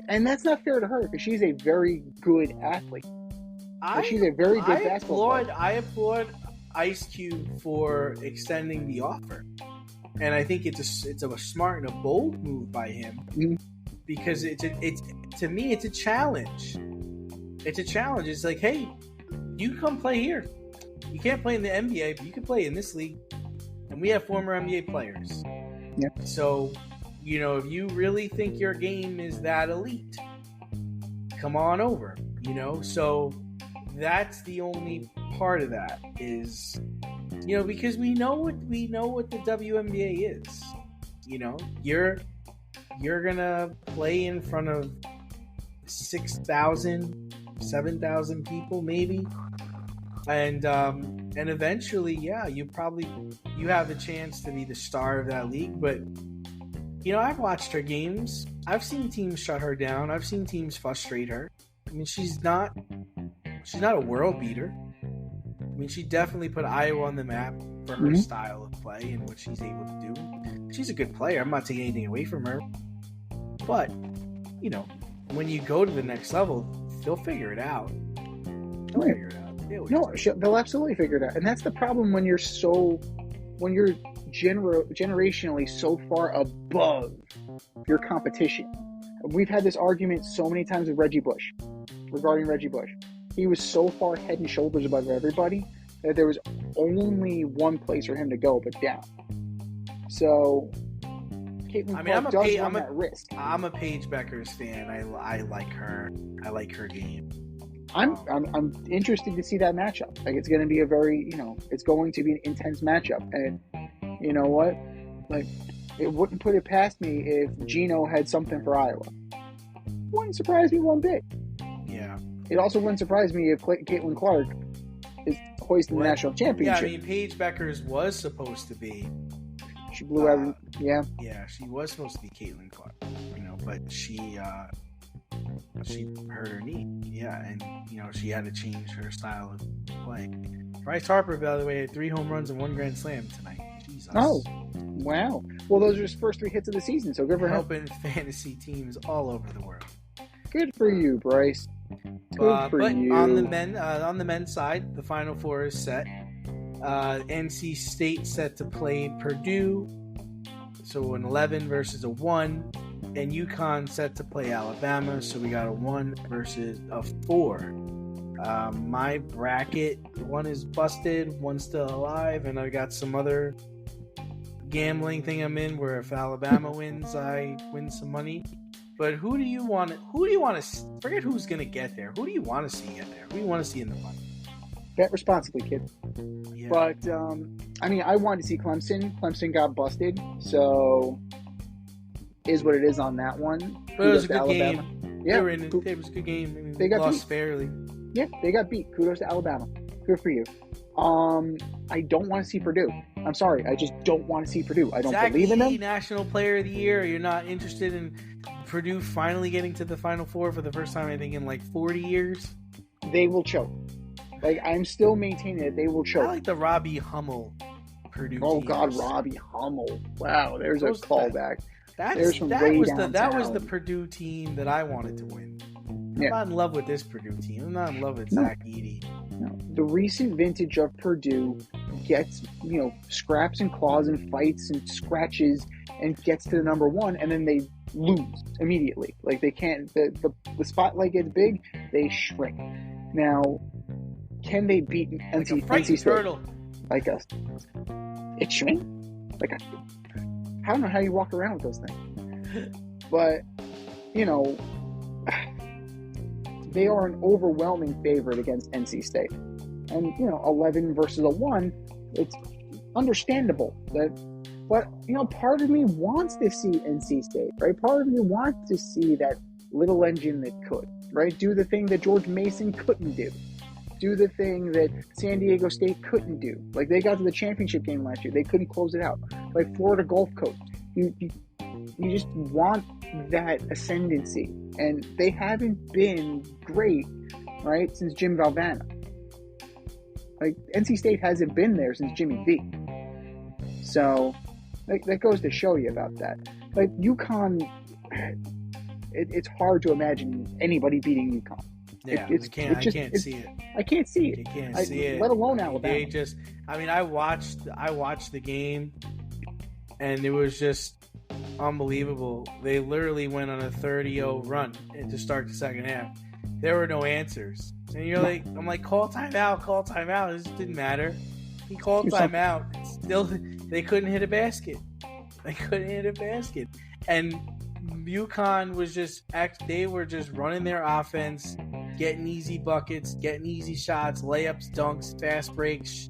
S3: And that's not fair to her, because she's a very good athlete. She's a very good basketball player.
S2: I applaud Ice Cube for extending the offer, and I think it's a smart and a bold move by him, because to me it's a challenge. It's a challenge. It's like, hey, you come play here. You can't play in the NBA, but you can play in this league, and we have former NBA players.
S3: Yep.
S2: So, if you really think your game is that elite, come on over. So that's the only part of that is, because we know what the WNBA is. You're gonna play in front of 6,000, 7,000 people maybe, and eventually, yeah, you have a chance to be the star of that league. But I've watched her games. I've seen teams shut her down. I've seen teams frustrate her. I mean, she's not a world beater. I mean, she definitely put Iowa on the map for her style of play and what she's able to do. She's a good player. I'm not taking anything away from her. But, you know, when you go to the next level, they'll figure it out. They'll figure it out.
S3: They'll absolutely figure it out. And that's the problem when you're generationally so far above your competition. We've had this argument so many times with regarding Reggie Bush. He was so far head and shoulders above everybody that there was only one place for him to go but down. So Caitlin Clark does run that risk.
S2: I'm a Paige Beckers fan. I like her. I like her game.
S3: I'm interested to see that matchup. Like, it's going to be it's going to be an intense matchup. And you know what? Like, it wouldn't put it past me if Gino had something for Iowa. Wouldn't surprise me one bit.
S2: Yeah.
S3: It also wouldn't surprise me if Caitlin Clark is hoisting the national championship.
S2: Yeah, I mean, Paige Beckers was supposed to be.
S3: She blew out. Yeah.
S2: Yeah, she was supposed to be Caitlin Clark. You know, but she hurt her knee. Yeah, and she had to change her style of play. Bryce Harper, by the way, had 3 home runs and 1 grand slam tonight. Jesus.
S3: Oh, wow. Well, those are his first 3 hits of the season, so good for him.
S2: Helping fantasy teams all over the world.
S3: Good for you, Bryce. Good for you.
S2: On the men's side, the Final Four is set. NC State set to play Purdue, so an 11 versus a 1, and UConn set to play Alabama, so we got a 1 versus a 4. My bracket, 1 is busted, 1's still alive, and I got some other gambling thing I'm in where if Alabama wins, I win some money. But who do you want to forget who's going to get there? Who do you want to see get there? Who do you want to see in the final?
S3: Bet responsibly, kid.
S2: Yeah.
S3: But, I wanted to see Clemson. Clemson got busted, so is what it is on that one.
S2: But it was a good game.
S3: Yeah.
S2: It was a good game. I mean,
S3: they got
S2: lost
S3: beat
S2: fairly.
S3: Yeah, they got beat. Kudos to Alabama. Good for you. I don't want to see Purdue. I'm sorry. I just don't want to see Purdue. I don't believe in them.
S2: National Player of the Year. You're not interested in Purdue finally getting to the Final Four for the first time, I think, in like 40 years?
S3: They will choke. Like, I'm still maintaining that they will choke.
S2: I like the Robbie Hummel Purdue team.
S3: Oh, God, Robbie Hummel. Wow, there's a callback.
S2: That was the Purdue team that I wanted to win. I'm not in love with this Purdue team. I'm not in love with Zach Edey.
S3: No. The recent vintage of Purdue gets, scraps and claws and fights and scratches and gets to the number 1, and then they lose immediately. Like, they can't, the spotlight gets big, they shrink. Now, can they beat NC State?
S2: Turtle.
S3: Like a itching? Like I don't know how you walk around with those things. But, they are an overwhelming favorite against NC State. And, 11 versus a 1, it's understandable. But, part of me wants to see NC State, right? Part of me wants to see that little engine that could, right? Do the thing that George Mason couldn't do. Do the thing that San Diego State couldn't do. Like, they got to the championship game last year. They couldn't close it out. Like Florida Gulf Coast. You just want that ascendancy. And they haven't been great, right, since Jim Valvano. Like, NC State hasn't been there since Jimmy V. So, that goes to show you about that. Like, UConn, it's hard to imagine anybody beating UConn.
S2: Yeah, I can't see it.
S3: I can't see it.
S2: You can't see it.
S3: Let alone Alabama.
S2: I watched the game, and it was just unbelievable. They literally went on a 30-0 run to start the second half. There were no answers. And I'm like, call timeout. This didn't matter. He called timeout. Still, they couldn't hit a basket. And UConn was they were just running their offense, getting easy buckets, getting easy shots, layups, dunks, fast breaks.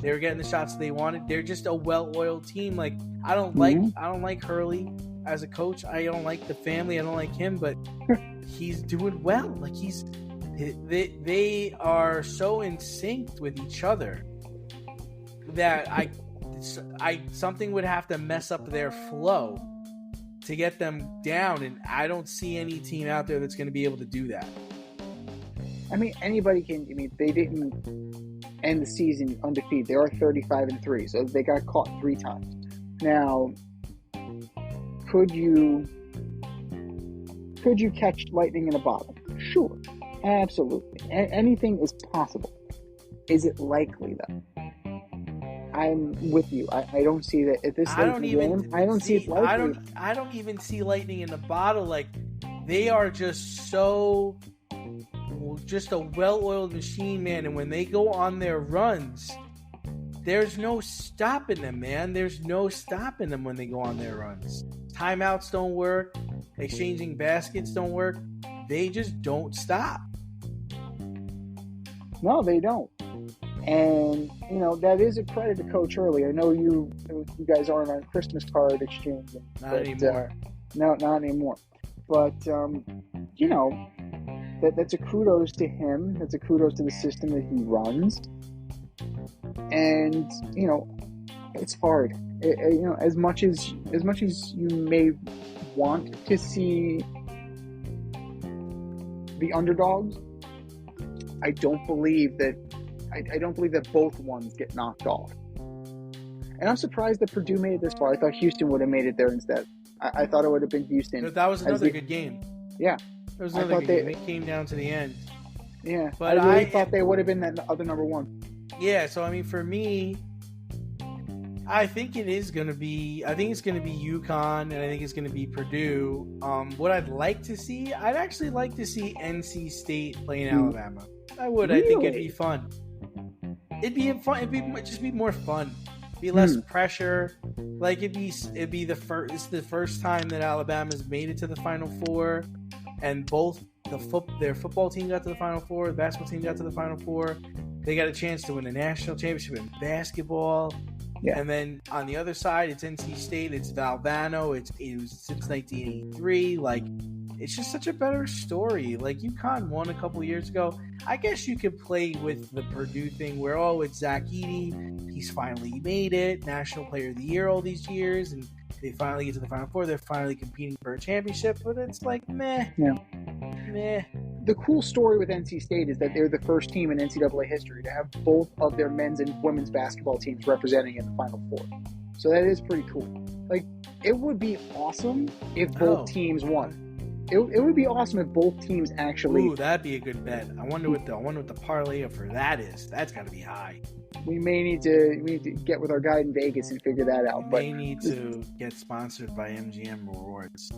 S2: They were getting the shots they wanted. They're just a well-oiled team. Like, I don't like Hurley as a coach. I don't like the family. I don't like him, but he's doing well. Like, they are so in sync with each other that something would have to mess up their flow to get them down, and I don't see any team out there that's going to be able to do that.
S3: I mean, anybody can. I mean, they didn't end the season undefeated. They are 35-3, so they got caught 3 times. Now, could you catch lightning in a bottle? Sure, absolutely. Anything is possible. Is it likely though? I'm with you. I don't see that at this stage. I don't see it likely.
S2: I don't even see lightning in the bottle. Like, they are just so, just a well-oiled machine, man. And when they go on their runs, there's no stopping them, man. There's no stopping them when they go on their runs. Timeouts don't work. Exchanging baskets don't work. They just don't stop.
S3: No, they don't. And, you know, that is a credit to Coach Hurley. I know you guys aren't on Christmas card exchange.
S2: Not anymore.
S3: No, not anymore. But, you know, that's a kudos to him. That's a kudos to the system that he runs. And, you know, it's hard. You know, as much as you may want to see the underdogs, I don't believe that both ones get knocked off. And I'm surprised that Purdue made it this far. I thought Houston would have made it there instead. I thought it would have been Houston.
S2: But that was another good game.
S3: Yeah.
S2: It was another good game. It came down to the end.
S3: Yeah.
S2: But
S3: I really thought they would have been that other number one.
S2: Yeah, so I mean, for me, I think it's going to be UConn, and I think it's going to be Purdue. What I'd like to see, I'd actually like to see NC State playing Alabama. I would.
S3: Really?
S2: I think it'd be fun. It'd be more fun. Be less pressure. Like it'd be the first. It's the first time that Alabama's made it to the Final Four, and both their football team got to the Final Four, the basketball team got to the Final Four. They got a chance to win a national championship in basketball.
S3: Yeah.
S2: And then on the other side, it's NC State, it's Valvano, it was since 1983. Like, it's just such a better story. Like, UConn won a couple years ago. I guess you could play with the Purdue thing where, it's Zach Edey. He's finally made it. National Player of the Year all these years. And they finally get to the Final Four. They're finally competing for a championship. But it's like, meh.
S3: Yeah.
S2: Meh.
S3: The cool story with NC State is that they're the first team in NCAA history to have both of their men's and women's basketball teams representing in the Final Four. So that is pretty cool. Like, it would be awesome if both teams won. It would be awesome if both teams actually.
S2: Ooh, that'd be a good bet. I wonder what the parlay for that is. That's got to be high.
S3: We need to get with our guy in Vegas and figure that out.
S2: They need to get sponsored by MGM Rewards.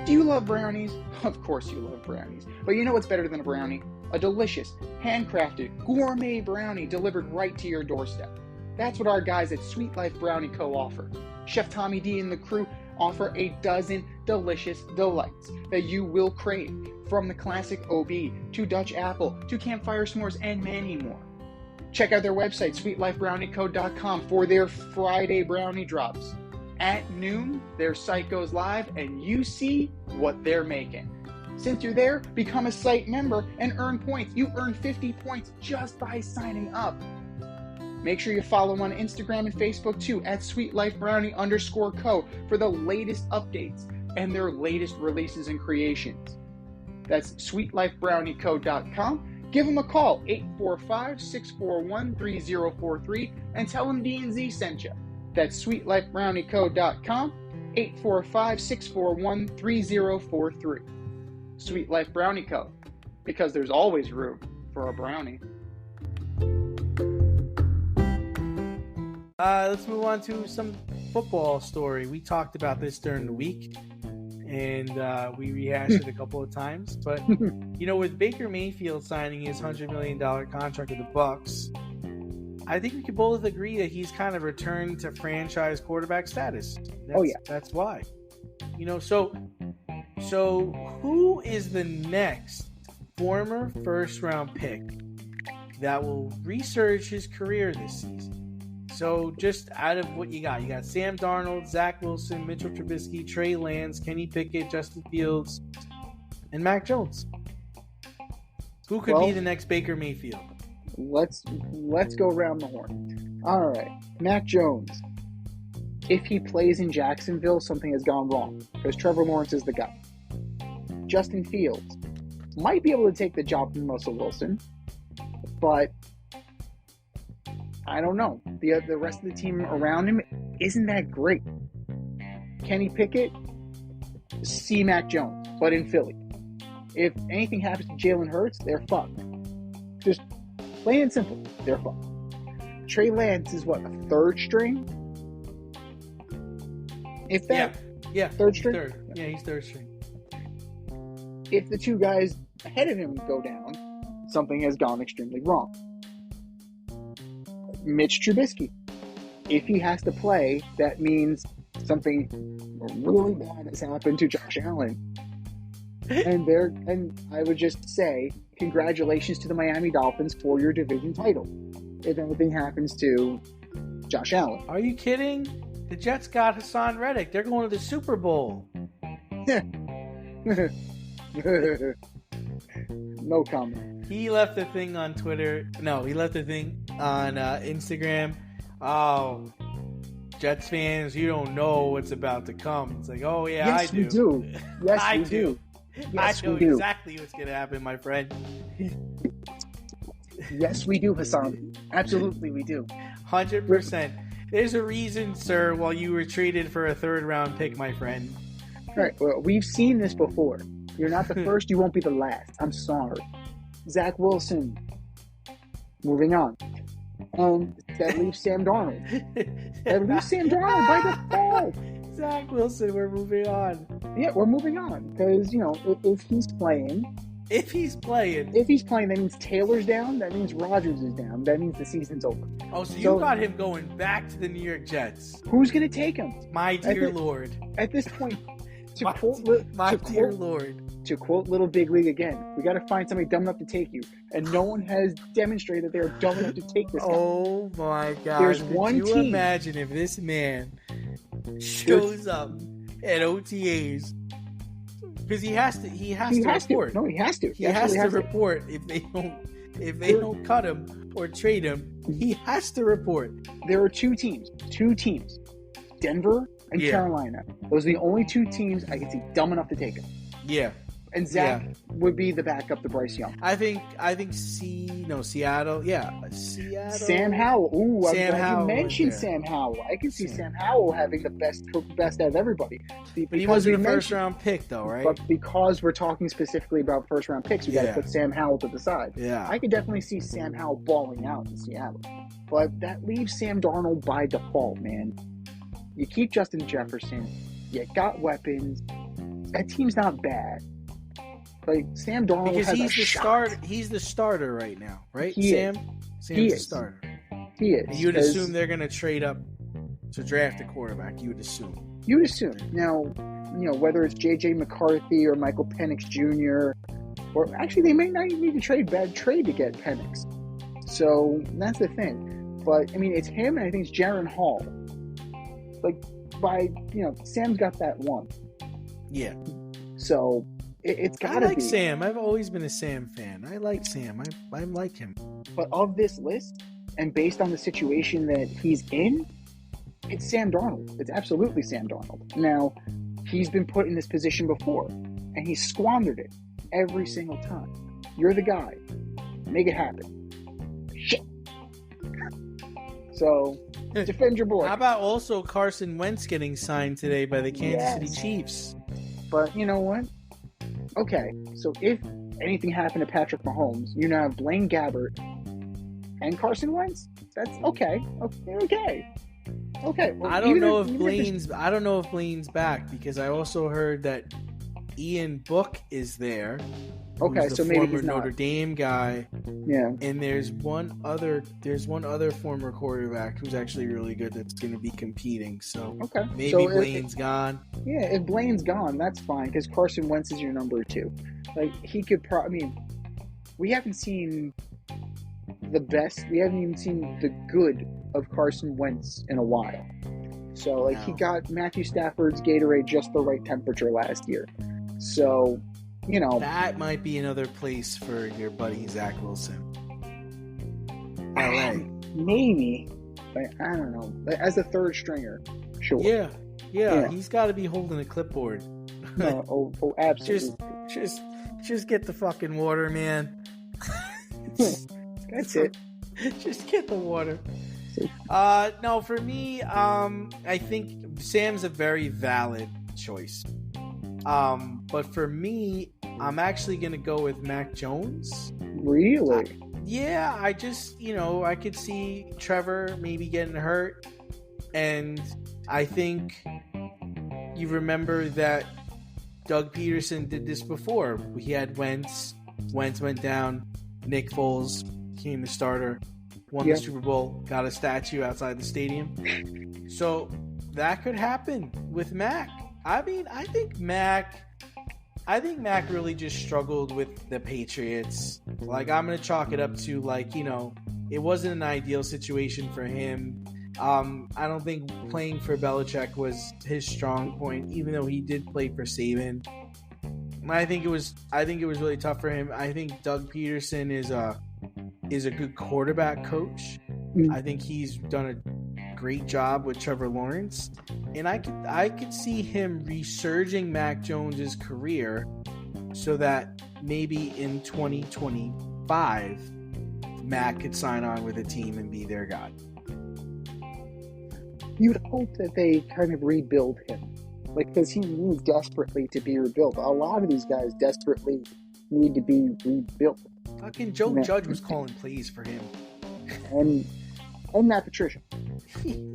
S3: Do you love brownies? Of course you love brownies. But you know what's better than a brownie? A delicious, handcrafted, gourmet brownie delivered right to your doorstep. That's what our guys at Sweet Life Brownie Co. offer. Chef Tommy D and the crew offer a dozen delicious delights that you will crave, from the classic OB to Dutch apple to campfire s'mores and many more. Check out their website, sweetlifebrownieco.com, for their Friday brownie drops. At noon, their site goes live and you see what they're making. Since you're there, become a site member and earn points. You earn 50 points just by signing up. Make sure you follow them on Instagram and Facebook too, at sweetlifebrownie_co, for the latest updates and their latest releases and creations. That's sweetlifebrownieco.com. Give them a call, 845-641-3043, and tell them D&Z sent you. That's sweetlifebrownieco.com, 845-641-3043. Sweet Life Brownie Co., because there's always room for a brownie.
S2: Let's move on to some football story. We talked about this during the week, and we rehashed it a couple of times. But, with Baker Mayfield signing his $100 million contract with the Bucs, I think we can both agree that he's kind of returned to franchise quarterback status. That's why. So who is the next former first-round pick that will resurge his career this season? So just out of what you got Sam Darnold, Zach Wilson, Mitchell Trubisky, Trey Lance, Kenny Pickett, Justin Fields, and Mac Jones. Who could be the next Baker Mayfield?
S3: Let's go around the horn. All right, Mac Jones. If he plays in Jacksonville, something has gone wrong, because Trevor Lawrence is the guy. Justin Fields might be able to take the job from Russell Wilson, but I don't know. The rest of the team around him isn't that great. Kenny Pickett, C. Mac Jones, but in Philly. If anything happens to Jalen Hurts, they're fucked. Just plain and simple, they're fucked. Trey Lance is what, a third string? If that,
S2: Yeah.
S3: third string?
S2: Third. Yeah, he's third string.
S3: If the two guys ahead of him go down, something has gone extremely wrong. Mitch Trubisky. If he has to play, that means something really bad has happened to Josh Allen. And I would just say, congratulations to the Miami Dolphins for your division title. If anything happens to Josh Allen.
S2: Are you kidding? The Jets got Hassan Reddick. They're going to the Super Bowl.
S3: No comment.
S2: He left a thing on Twitter. No, he left a thing on Instagram. Oh, Jets fans, you don't know what's about to come. It's like, oh yeah,
S3: Yes,
S2: I do.
S3: we do. Yes,
S2: I
S3: we
S2: do.
S3: do. Yes,
S2: I know
S3: we do.
S2: exactly what's going to happen, my friend.
S3: Yes, we do, Hassan. Absolutely, we do.
S2: 100%. There's a reason, sir, while you were traded for a third-round pick, my friend.
S3: All right, well, we've seen this before. You're not the first, you won't be the last. I'm sorry. Zach Wilson. Moving on. That leaves Sam Darnold. That leaves Sam Darnold by default.
S2: Zach Wilson, we're moving on.
S3: Yeah, we're moving on. Because, you know, if he's playing,
S2: If he's playing.
S3: that means Taylor's down. That means Rodgers is down. That means the season's over.
S2: Oh, so you
S3: So-
S2: got him going back to the New York Jets.
S3: Who's going to take him?
S2: My
S3: At
S2: dear
S3: the-
S2: Lord.
S3: At this point, to
S2: My,
S3: quote,
S2: my
S3: to
S2: dear
S3: quote-
S2: Lord.
S3: to quote Little Big League again, we got to find somebody dumb enough to take you. And no one has demonstrated that they are dumb enough to take this guy.
S2: Oh my God.
S3: There's
S2: Could
S3: one
S2: you
S3: team-
S2: imagine if this man shows up at OTAs? Because he has to report.
S3: No, he has to.
S2: He has
S3: absolutely
S2: to report if they don't cut him or trade him. He has to report.
S3: There are two teams, Denver and
S2: Yeah.
S3: Carolina. Those are the only two teams I can see dumb enough to take him.
S2: Yeah,
S3: And Zach would be the backup to Bryce Young.
S2: I think Seattle. Yeah, Seattle.
S3: Sam Howell. Ooh, I'm
S2: Sam
S3: glad
S2: Howell
S3: you mentioned
S2: was there.
S3: Sam Howell. I can see Sam Howell having the best out of everybody.
S2: But he wasn't a first round pick though, right?
S3: But because we're talking specifically about first round picks, we got to
S2: Yeah.
S3: put Sam Howell to the side.
S2: Yeah.
S3: I could definitely see Sam Howell balling out in Seattle. But that leaves Sam Darnold by default, man. You keep Justin Jefferson. You got weapons. That team's not bad. Like, Sam Darnold
S2: Because
S3: has
S2: he's
S3: a
S2: the
S3: shot.
S2: start. He's the starter right now, right?
S3: He
S2: Sam's
S3: He
S2: the
S3: is.
S2: starter.
S3: He is.
S2: And you would
S3: 'cause
S2: assume they're going to trade up to draft a quarterback. You would assume.
S3: You would assume. Now, you know, whether it's J.J. McCarthy or Michael Penix Jr., or actually they may not even need to trade to get Penix. So that's the thing. But, I mean, it's him and I think it's Jaron Hall. Like, Sam's got that one.
S2: Yeah.
S3: So it's
S2: I
S3: got to
S2: like
S3: be.
S2: Sam. I've always been a Sam fan. I like Sam. I like him.
S3: But of this list, and based on the situation that he's in, it's Sam Darnold. It's absolutely Sam Darnold. Now, he's been put in this position before, and he's squandered it every single time. You're the guy. Make it happen. Shit. So, defend your boy.
S2: How about also Carson Wentz getting signed today by the Kansas
S3: Yes.
S2: City Chiefs?
S3: But you know what? Okay, so if anything happened to Patrick Mahomes, you now have Blaine Gabbert and Carson Wentz. That's okay. Okay. Well,
S2: I don't
S3: even
S2: know
S3: if
S2: if Blaine's back because I also heard that Ian Book is there.
S3: Okay,
S2: who's the
S3: so maybe
S2: former
S3: he's not.
S2: Notre Dame guy,
S3: Yeah.
S2: and there's one other former quarterback who's actually really good that's going to be competing. So
S3: Okay.
S2: maybe
S3: so
S2: Blaine's gone.
S3: if Blaine's gone, that's fine because Carson Wentz is your number two. Like he could we haven't seen the best. We haven't even seen the good of Carson Wentz in a while. So he
S2: No.
S3: got Matthew Stafford's Gatorade just the right temperature last year. So,
S2: That might be another place for your buddy Zach Wilson. LA.
S3: maybe, but I don't know. But as a third stringer, sure.
S2: Yeah.
S3: Yeah.
S2: He's got to be holding a clipboard.
S3: No, absolutely.
S2: Just get the fucking water, man.
S3: That's it.
S2: Just get the water. No, for me, I think Sam's a very valid choice. But for me, I'm actually gonna go with Mac Jones.
S3: Really?
S2: Yeah, I just, I could see Trevor maybe getting hurt, and I think you remember that Doug Peterson did this before. He had Wentz went down, Nick Foles became the starter, won the Super Bowl, got a statue outside the stadium. So that could happen with Mac. I mean, I think Mac really just struggled with the Patriots. Like, I'm going to chalk it up to, it wasn't an ideal situation for him. I don't think playing for Belichick was his strong point, even though he did play for Saban. I think it was really tough for him. I think Doug Peterson is a good quarterback coach. I think he's done a great job with Trevor Lawrence, and I could see him resurging Mac Jones's career so that maybe in 2025 Mac could sign on with a team and be their guy.
S3: You'd hope that they kind of rebuild him, because he needs desperately to be rebuilt. A lot of these guys desperately need to be rebuilt.
S2: Fucking Joe Judge was calling plays for him,
S3: and Matt Patricia.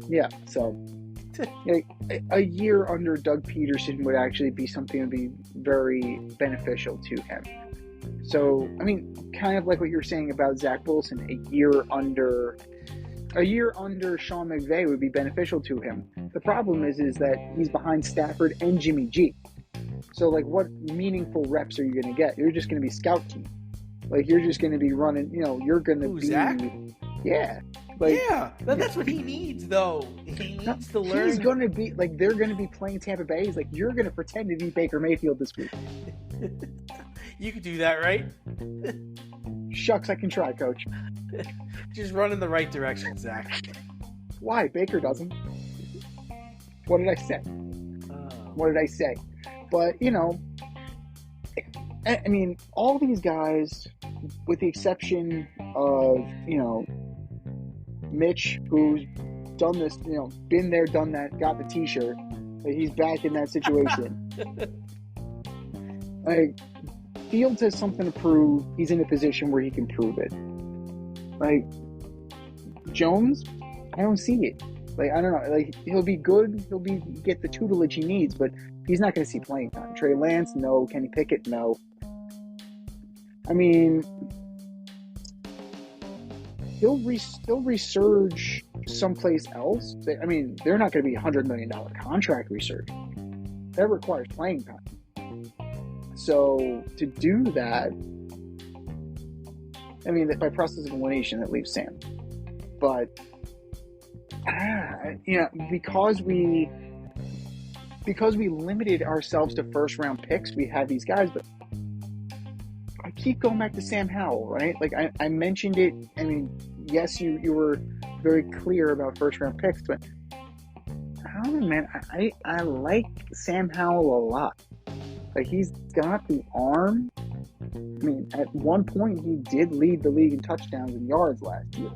S3: Yeah, so a year under Doug Peterson would actually be something that would be very beneficial to him. So, I mean, kind of like what you were saying about Zach Wilson, a year under Sean McVay would be beneficial to him. The problem is that he's behind Stafford and Jimmy G. So, what meaningful reps are you going to get? You're just going to be scout team. You're just going to be running, you're going to be...
S2: Zach?
S3: Yeah.
S2: That's what he needs, though. He needs to learn.
S3: He's going to be, they're going to be playing Tampa Bay. He's you're going to pretend to be Baker Mayfield this week.
S2: You could do that, right?
S3: Shucks, I can try, Coach.
S2: Just run in the right direction, Zach.
S3: Why? Baker doesn't. What did I say? What did I say? But, I mean, all these guys, with the exception of, Mitch, who's done this, been there, done that, got the t-shirt, he's back in that situation. Fields has something to prove. He's in a position where he can prove it. Jones, I don't see it. I don't know. He'll be good. He'll get the tutelage he needs, but he's not going to see playing time. Trey Lance, no. Kenny Pickett, no. I mean, he'll resurge someplace else. I mean, they're not going to be $100 million contract resurge. That requires playing time. So to do that, I mean, by process of elimination, that leaves Sam. But because we limited ourselves to first round picks, we had these guys. But I keep going back to Sam Howell, right? I mentioned it. I mean, yes, you were very clear about first round picks, but I don't know, man. I like Sam Howell a lot. He's got the arm. I mean, at one point, he did lead the league in touchdowns and yards last year.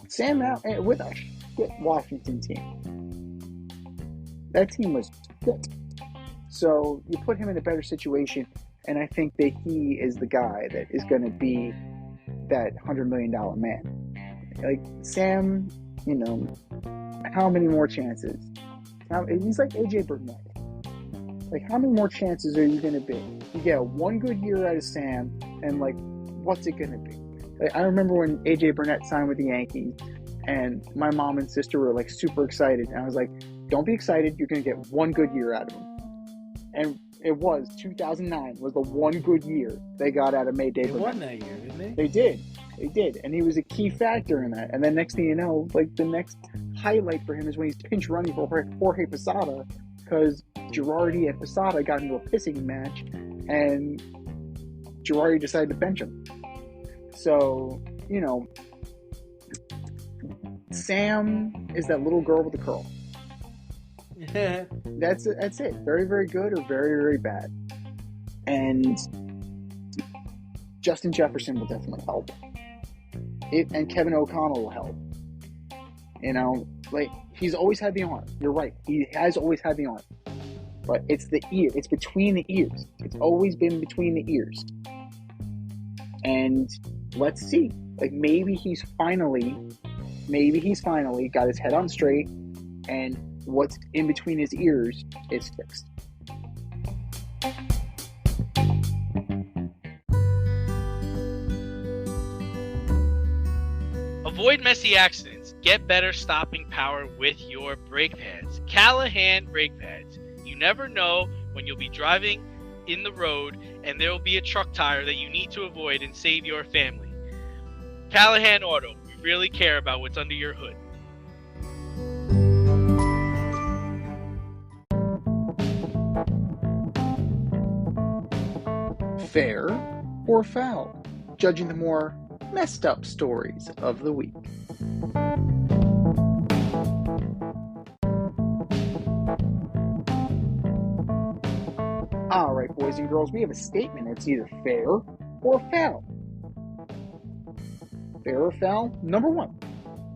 S3: Sam Howell with a shit Washington team. That team was shit. So you put him in a better situation, and I think that he is the guy that is going to be that $100 million man. Sam, how many more chances? He's like AJ Burnett. How many more chances are you going to be? You get one good year out of Sam, and what's it going to be? I remember when AJ Burnett signed with the Yankees, and my mom and sister were super excited, and I was like, "Don't be excited. You're going to get one good year out of him." And it was 2009 was the one good year they got out of Mayday Burnett.
S2: They won that year, didn't they?
S3: They did, and he was a key factor in that. And then next thing you know, the next highlight for him is when he's pinch running for Jorge Posada, because Girardi and Posada got into a pissing match, and Girardi decided to bench him. So, Sam is that little girl with the curl. That's it. Very, very good or very, very bad. And Justin Jefferson will definitely help. And Kevin O'Connell will help. You know, like, he's always had the arm. You're right. He has always had the arm. But it's the ear. It's between the ears. It's always been between the ears. And let's see. Like, maybe he's finally got his head on straight, and what's in between his ears is fixed.
S4: Avoid messy accidents. Get better stopping power with your brake pads. Callahan brake pads. You never know when you'll be driving in the road and there will be a truck tire that you need to avoid and save your family. Callahan Auto. We really care about what's under your hood.
S1: Fair or foul? Judging the more messed up stories of the week.
S3: All right, boys and girls, we have a statement. It's either fair or foul. Fair or foul? Number one,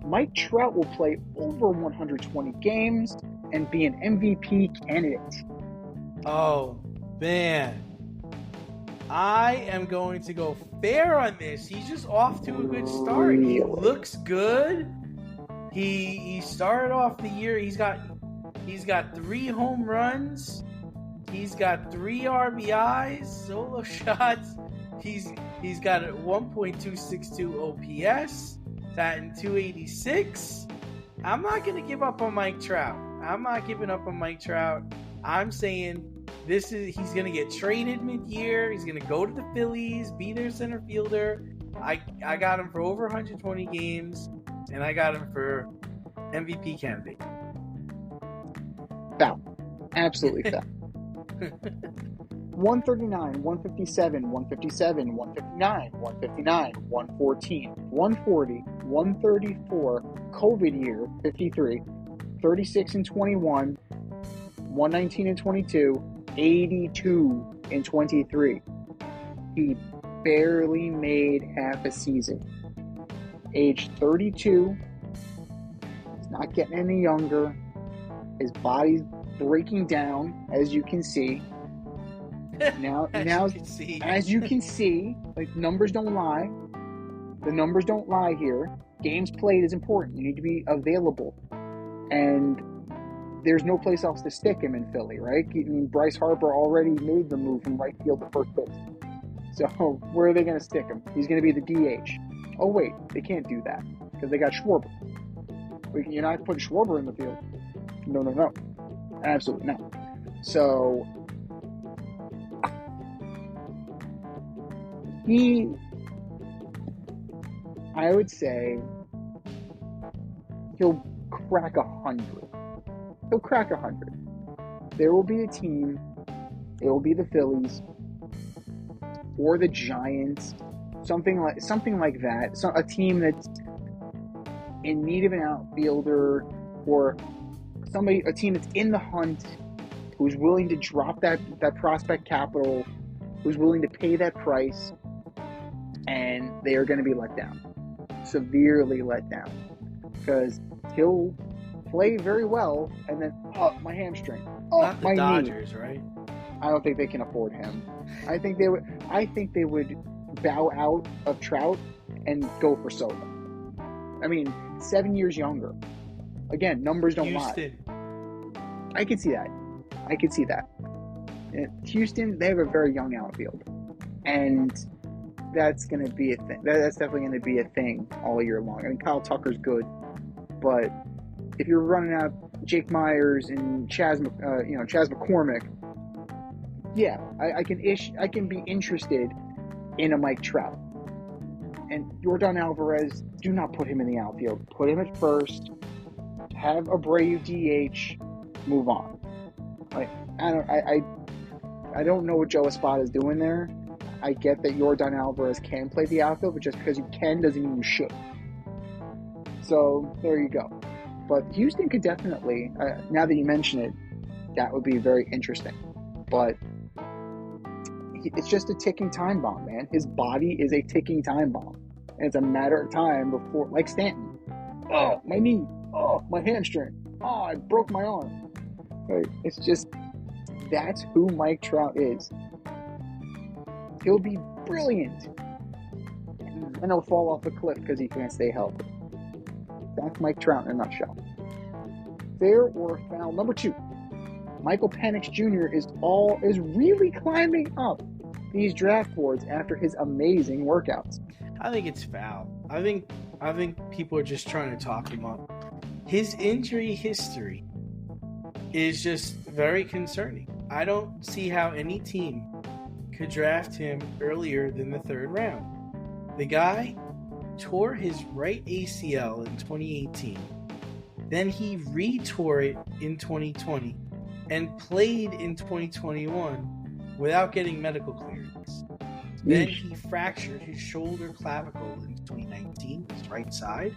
S3: Mike Trout will play over 120 games and be an MVP candidate.
S2: Oh, man. I am going to go fair on this. He's just off to a good start. He looks good. He started off the year. He's got 3 home runs. He's got 3 RBIs, solo shots. He's got a 1.262 OPS, batting 286. I'm not going to give up on Mike Trout. I'm not giving up on Mike Trout. I'm saying he's going to get traded mid-year. He's going to go to the Phillies, be their center fielder. I got him for over 120 games, and I got him for MVP candidate.
S3: Foul. Absolutely foul. 139, 157, 157, 159, 159, 114, 140, 134, COVID year, 53, 36 and 21, 119 and 22, 82 and 23. He barely made half a season. Age 32. He's not getting any younger. His body's breaking down, as you can see. As you can see, like, numbers don't lie. The numbers don't lie here. Games played is important. You need to be available. And there's no place else to stick him in Philly, right? I mean, Bryce Harper already made the move from right field to first base. So where are they going to stick him? He's going to be the DH. Oh, wait, they can't do that because they got Schwarber. You're not putting Schwarber in the field. No. Absolutely not. So I would say he'll crack 100. He'll crack 100. There will be a team. It will be the Phillies or the Giants, something like that. So a team that's in need of an outfielder, or a team that's in the hunt, who's willing to drop that prospect capital, who's willing to pay that price, and they are going to be let down, severely let down, because he'll play very well, and then my hamstring,
S2: not the
S3: my
S2: Dodgers,
S3: knee.
S2: right?
S3: I don't think they can afford him. I think they would bow out of Trout and go for Soto. I mean, 7 years younger. Again, numbers don't lie. I can see that. Houston, they have a very young outfield, and that's going to be a thing. That's definitely going to be a thing all year long. I mean, Kyle Tucker's good, but if you're running out Jake Myers and Chas McCormick, yeah, I can be interested in a Mike Trout. And Yordan Alvarez, do not put him in the outfield. Put him at first. Have Abreu DH. Move on. Like, I don't know what Joe Espada is doing there. I get that Yordan Alvarez can play the outfield, but just because you can doesn't mean you should. So there you go. But Houston could definitely, now that you mention it, that would be very interesting. But it's just a ticking time bomb, man. His body is a ticking time bomb. And it's a matter of time before, like Stanton. Oh, my knee. Oh, my hamstring. Oh, I broke my arm. Right? It's just, that's who Mike Trout is. He'll be brilliant. And he'll fall off a cliff because he can't stay healthy. That's Mike Trout in a nutshell. Fair or foul? Number 2. Michael Penix Jr. is really climbing up these draft boards after his amazing workouts.
S2: I think it's foul. I think people are just trying to talk him up. His injury history is just very concerning. I don't see how any team could draft him earlier than the 3rd round. The guy tore his right ACL in 2018. Then he re-tore it in 2020 and played in 2021 without getting medical clearance. Then he fractured his shoulder clavicle in 2019, his right side.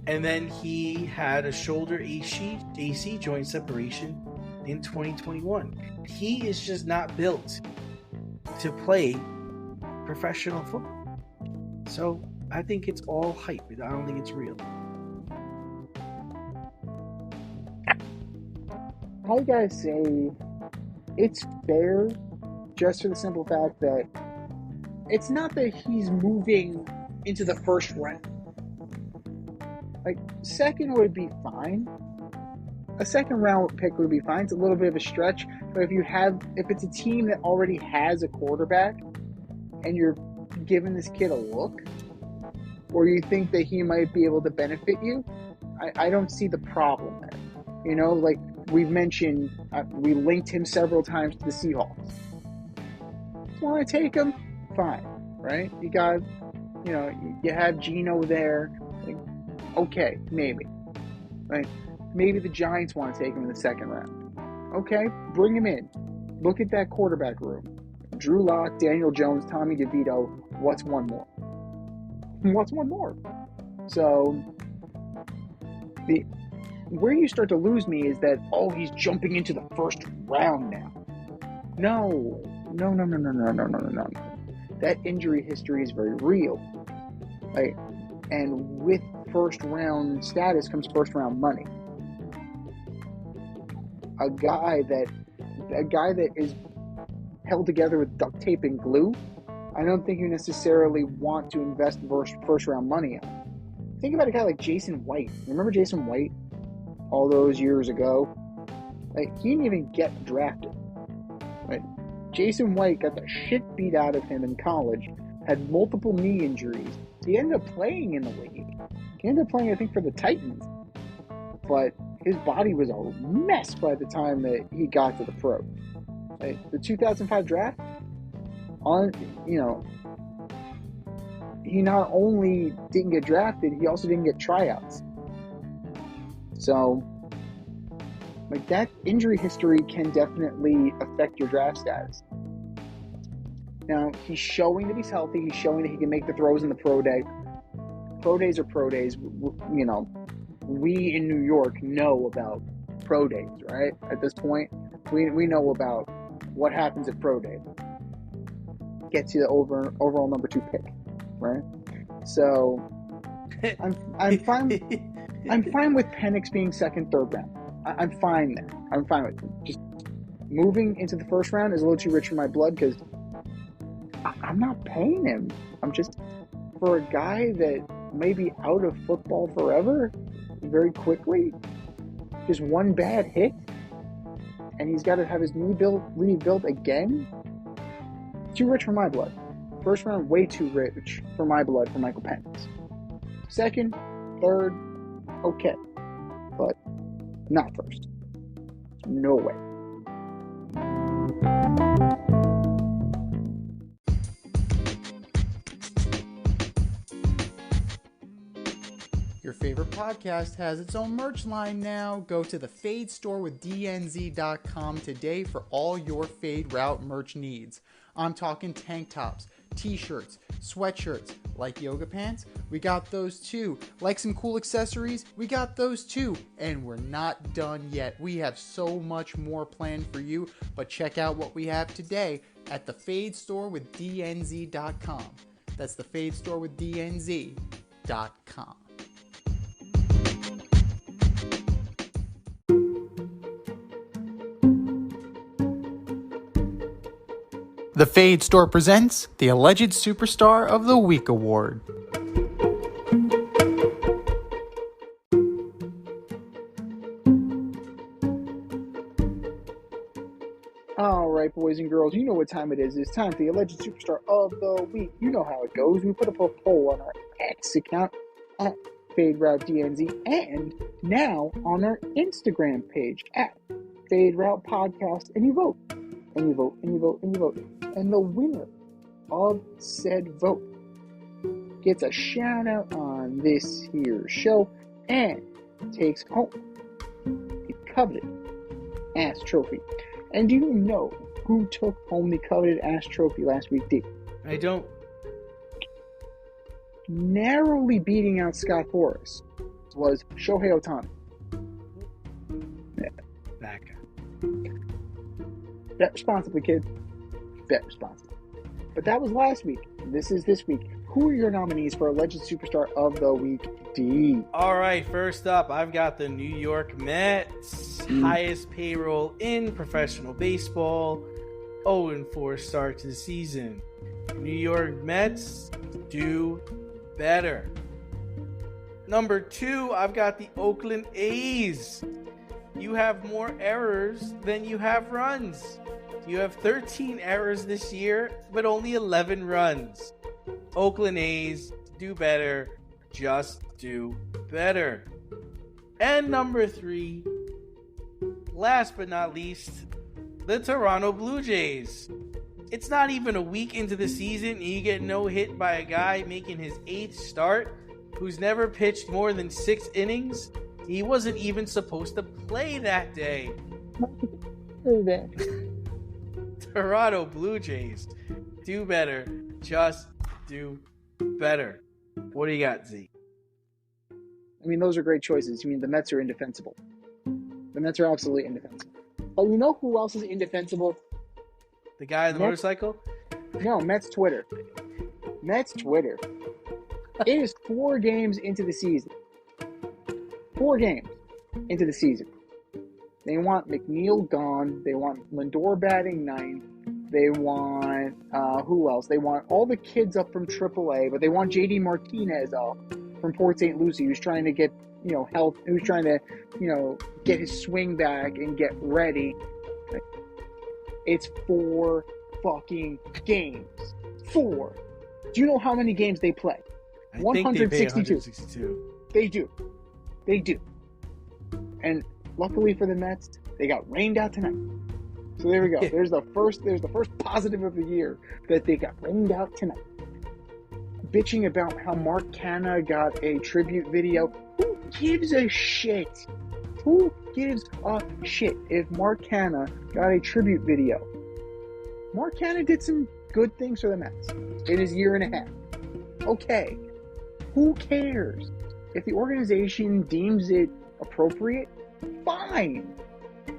S2: And then he had a shoulder AC joint separation in 2021. He is just not built to play professional football. So I think it's all hype. I don't think it's real.
S3: I gotta say, it's fair just for the simple fact that it's not that he's moving into the 1st round. Like, 2nd would be fine. A 2nd round pick would be fine. It's a little bit of a stretch, but if it's a team that already has a quarterback and you're giving this kid a look, or you think that he might be able to benefit you, I don't see the problem there. You know, like we've mentioned, we linked him several times to the Seahawks. Want to take him? Fine, right? You got, you have Geno there. Like, okay, maybe, right? Maybe the Giants want to take him in the 2nd round. Okay, bring him in. Look at that quarterback room. Drew Lock, Daniel Jones, Tommy DeVito. What's one more? What's one more? So, where you start to lose me is that, he's jumping into the 1st round now. No. That injury history is very real. Right? And with 1st round status comes 1st round money. A guy that is held together with duct tape and glue, I don't think you necessarily want to invest 1st round money on. Think about a guy like Jason White. Remember Jason White? All those years ago? Like, he didn't even get drafted. Right? Jason White got the shit beat out of him in college, had multiple knee injuries. He ended up playing in the league. He ended up playing, I think, for the Titans. But his body was a mess by the time that he got to the pro. Right? The 2005 draft, he not only didn't get drafted, he also didn't get tryouts. So, like, that injury history can definitely affect your draft status. Now, he's showing that he's healthy. He's showing that he can make the throws in the pro day. Pro days are pro days. We in New York know about pro days, right? At this point, we know about what happens at pro day. Gets you the overall number 2 pick, right? So, I'm fine. I'm fine with Penix being 2nd, 3rd round. I'm fine there. I'm fine with it. Just moving into the 1st round is a little too rich for my blood because I'm not paying him. I'm just, for a guy that may be out of football forever, very quickly, just one bad hit, and he's got to have his knee rebuilt again. Too rich for my blood. 1st round, way too rich for my blood for Michael Penix. 2nd, 3rd, okay, but not 1st. No way.
S1: Your favorite podcast has its own merch line now. Go to the Fade store with DNZ.com today for all your Fade Route merch needs. I'm talking tank tops, t-shirts, sweatshirts, like yoga pants, we got those too. Like some cool accessories, we got those too. And we're not done yet. We have so much more planned for you, but check out what we have today at the Fade Store with DNZ.com. That's the Fade Store with DNZ.com. The Fade Store presents the Alleged Superstar of the Week Award.
S3: All right, boys and girls, you know what time it is. It's time for the Alleged Superstar of the Week. You know how it goes. We put up a poll on our X account at FadeRouteDNZ and now on our Instagram page at FadeRoute Podcast. And you vote. And you vote, and you vote, and you vote. And the winner of said vote gets a shout out on this here show and takes home the coveted ass trophy. And do you know who took home the coveted ass trophy last week, D?
S2: I don't.
S3: Narrowly beating out Scott Boras was Shohei Ohtani.
S2: That guy.
S3: Bet responsibly, kid. Bet responsibly. But that was last week. This is this week. Who are your nominees for Alleged Superstar of the Week, D?
S2: All right, first up, I've got the New York Mets. Highest payroll in professional baseball. 0-4 start to the season. New York Mets, do better. Number 2, I've got the Oakland A's. You have more errors than you have runs. You have 13 errors this year, but only 11 runs. Oakland A's, do better. Just do better. And number 3, last but not least, the Toronto Blue Jays. It's not even a week into the season and you get no hit by a guy making his 8th start who's never pitched more than 6 innings. He wasn't even supposed to play that day. Toronto Blue Jays, do better. Just do better. What do you got, Z?
S3: I mean, those are great choices. I mean, the Mets are indefensible. The Mets are absolutely indefensible. But you know who else is indefensible?
S2: The guy on the motorcycle?
S3: No, Mets Twitter. Mets Twitter. It is 4 games into the season. 4 games into the season. They want McNeil gone. They want Lindor batting 9th. They want, who else? They want all the kids up from AAA, but they want JD Martinez up from Port St. Lucie, who's trying to get, health, who's trying to, get his swing back and get ready. It's 4 fucking games. 4. Do you know how many games they play?
S2: I think they pay
S3: 162. They do. They do. And luckily for the Mets, they got rained out tonight. So there we go. There's the first positive of the year that they got rained out tonight. Bitching about how Mark Canha got a tribute video. Who gives a shit? Who gives a shit if Mark Canha got a tribute video? Mark Canha did some good things for the Mets in his year and a half. Okay. Who cares? If the organization deems it appropriate, fine.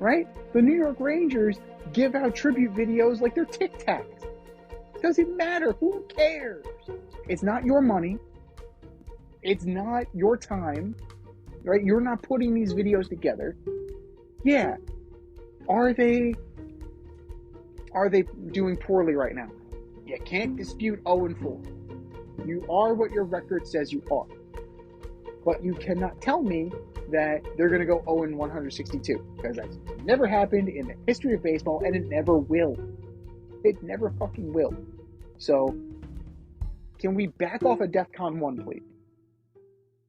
S3: Right? The New York Rangers give out tribute videos like they're Tic Tacs. Doesn't matter. Who cares? It's not your money. It's not your time. Right? You're not putting these videos together. Yeah. Are they doing poorly right now? You can't dispute 0-4. You are what your record says you are. But you cannot tell me that they're going to go 0-162, because that's never happened in the history of baseball, and it never will. It never fucking will. So, can we back off of DEFCON 1, please?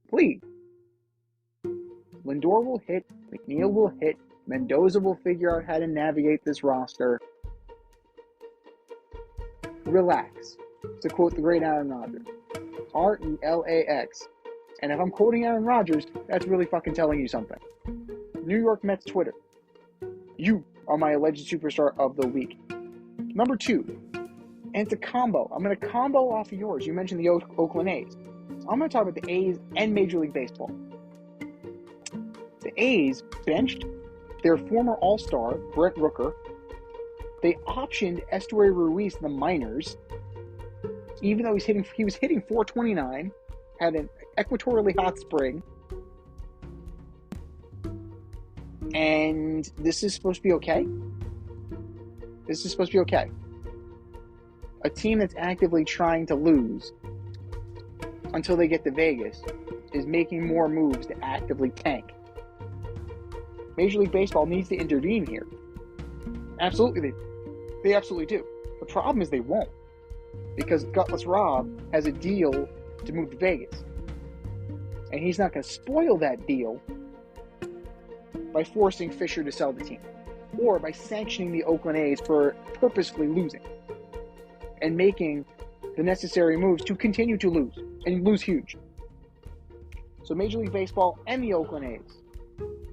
S3: Please. Lindor will hit, McNeil will hit, Mendoza will figure out how to navigate this roster. Relax. To quote the great Aaron Rodgers. RELAX. And if I'm quoting Aaron Rodgers, that's really fucking telling you something. New York Mets Twitter. You are my alleged superstar of the week. Number 2. And it's a combo. I'm going to combo off of yours. You mentioned the Oakland A's. I'm going to talk about the A's and Major League Baseball. The A's benched their former All-Star, Brent Rooker. They optioned Esteury Ruiz in the minors, even though he was hitting 429, had an equatorially hot spring. And this is supposed to be okay? This is supposed to be okay. A team that's actively trying to lose until they get to Vegas is making more moves to actively tank. Major League Baseball needs to intervene here. Absolutely, they absolutely do. The problem is they won't, because Gutless Rob has a deal to move to Vegas. And he's not going to spoil that deal by forcing Fisher to sell the team, or by sanctioning the Oakland A's for purposefully losing and making the necessary moves to continue to lose, and lose huge. So Major League Baseball and the Oakland A's,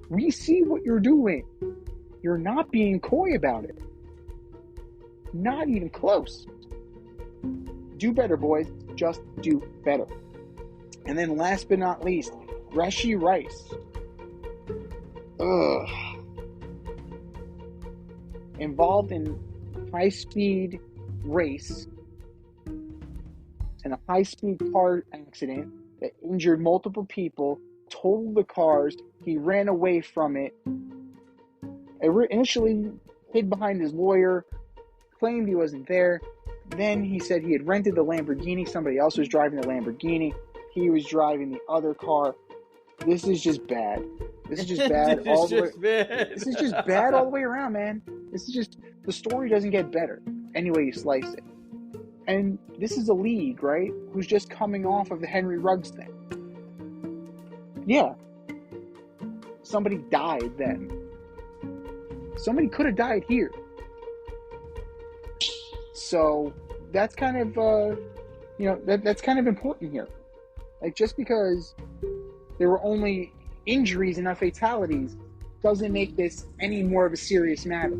S3: we see what you're doing. You're not being coy about it. Not even close. Do better, boys. Just do better. And then last but not least, Rashee Rice. Involved in high-speed race and a high-speed car accident that injured multiple people, totaled the cars. He ran away from it. Initially hid behind his lawyer, claimed he wasn't there. Then he said he had rented the Lamborghini. Somebody else was driving the Lamborghini. He was driving the other car. This is just bad. This is just bad all the way. This is just bad all the way around, man. This is just, the story doesn't get better any way you slice it. And this is a league, right, who's just coming off of the Henry Ruggs thing. Yeah. Somebody died then. Somebody could have died here. So that's kind of, that's kind of important here. Like, just because there were only injuries and not fatalities doesn't make this any more of a serious matter.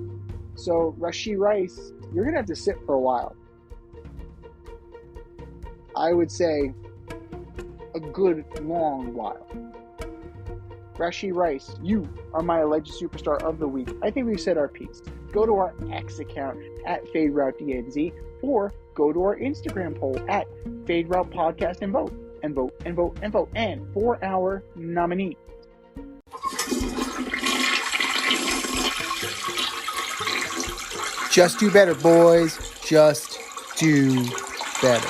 S3: So Rashee Rice, you're going to have to sit for a while. I would say a good long while. Rashee Rice, you are my alleged superstar of the week. I think we've said our piece. Go to our X account at FadeRouteDNZ, or go to our Instagram poll at FadeRoutePodcast and vote. And vote, and vote, and vote. And for our nominee,
S1: Just do better, boys. Just do better.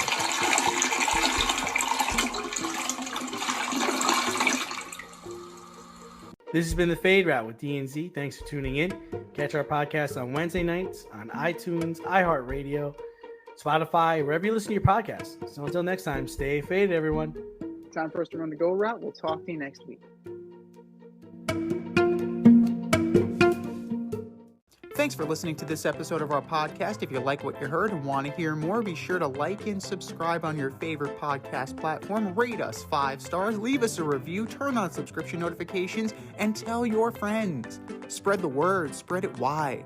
S2: This has been the Fade Route with DNZ. Thanks for tuning in. Catch our podcast on Wednesday nights on iTunes, iHeartRadio, Spotify, wherever you listen to your podcasts. So until next time, stay faded, everyone.
S3: time for us to run the go route. We'll talk to you next week.
S1: Thanks for listening to this episode of our podcast. If you like what you heard and want to hear more, be sure to like and subscribe on your favorite podcast platform. Rate us 5 stars, leave us a review, turn on subscription notifications, and tell your friends. Spread the word, spread it wide.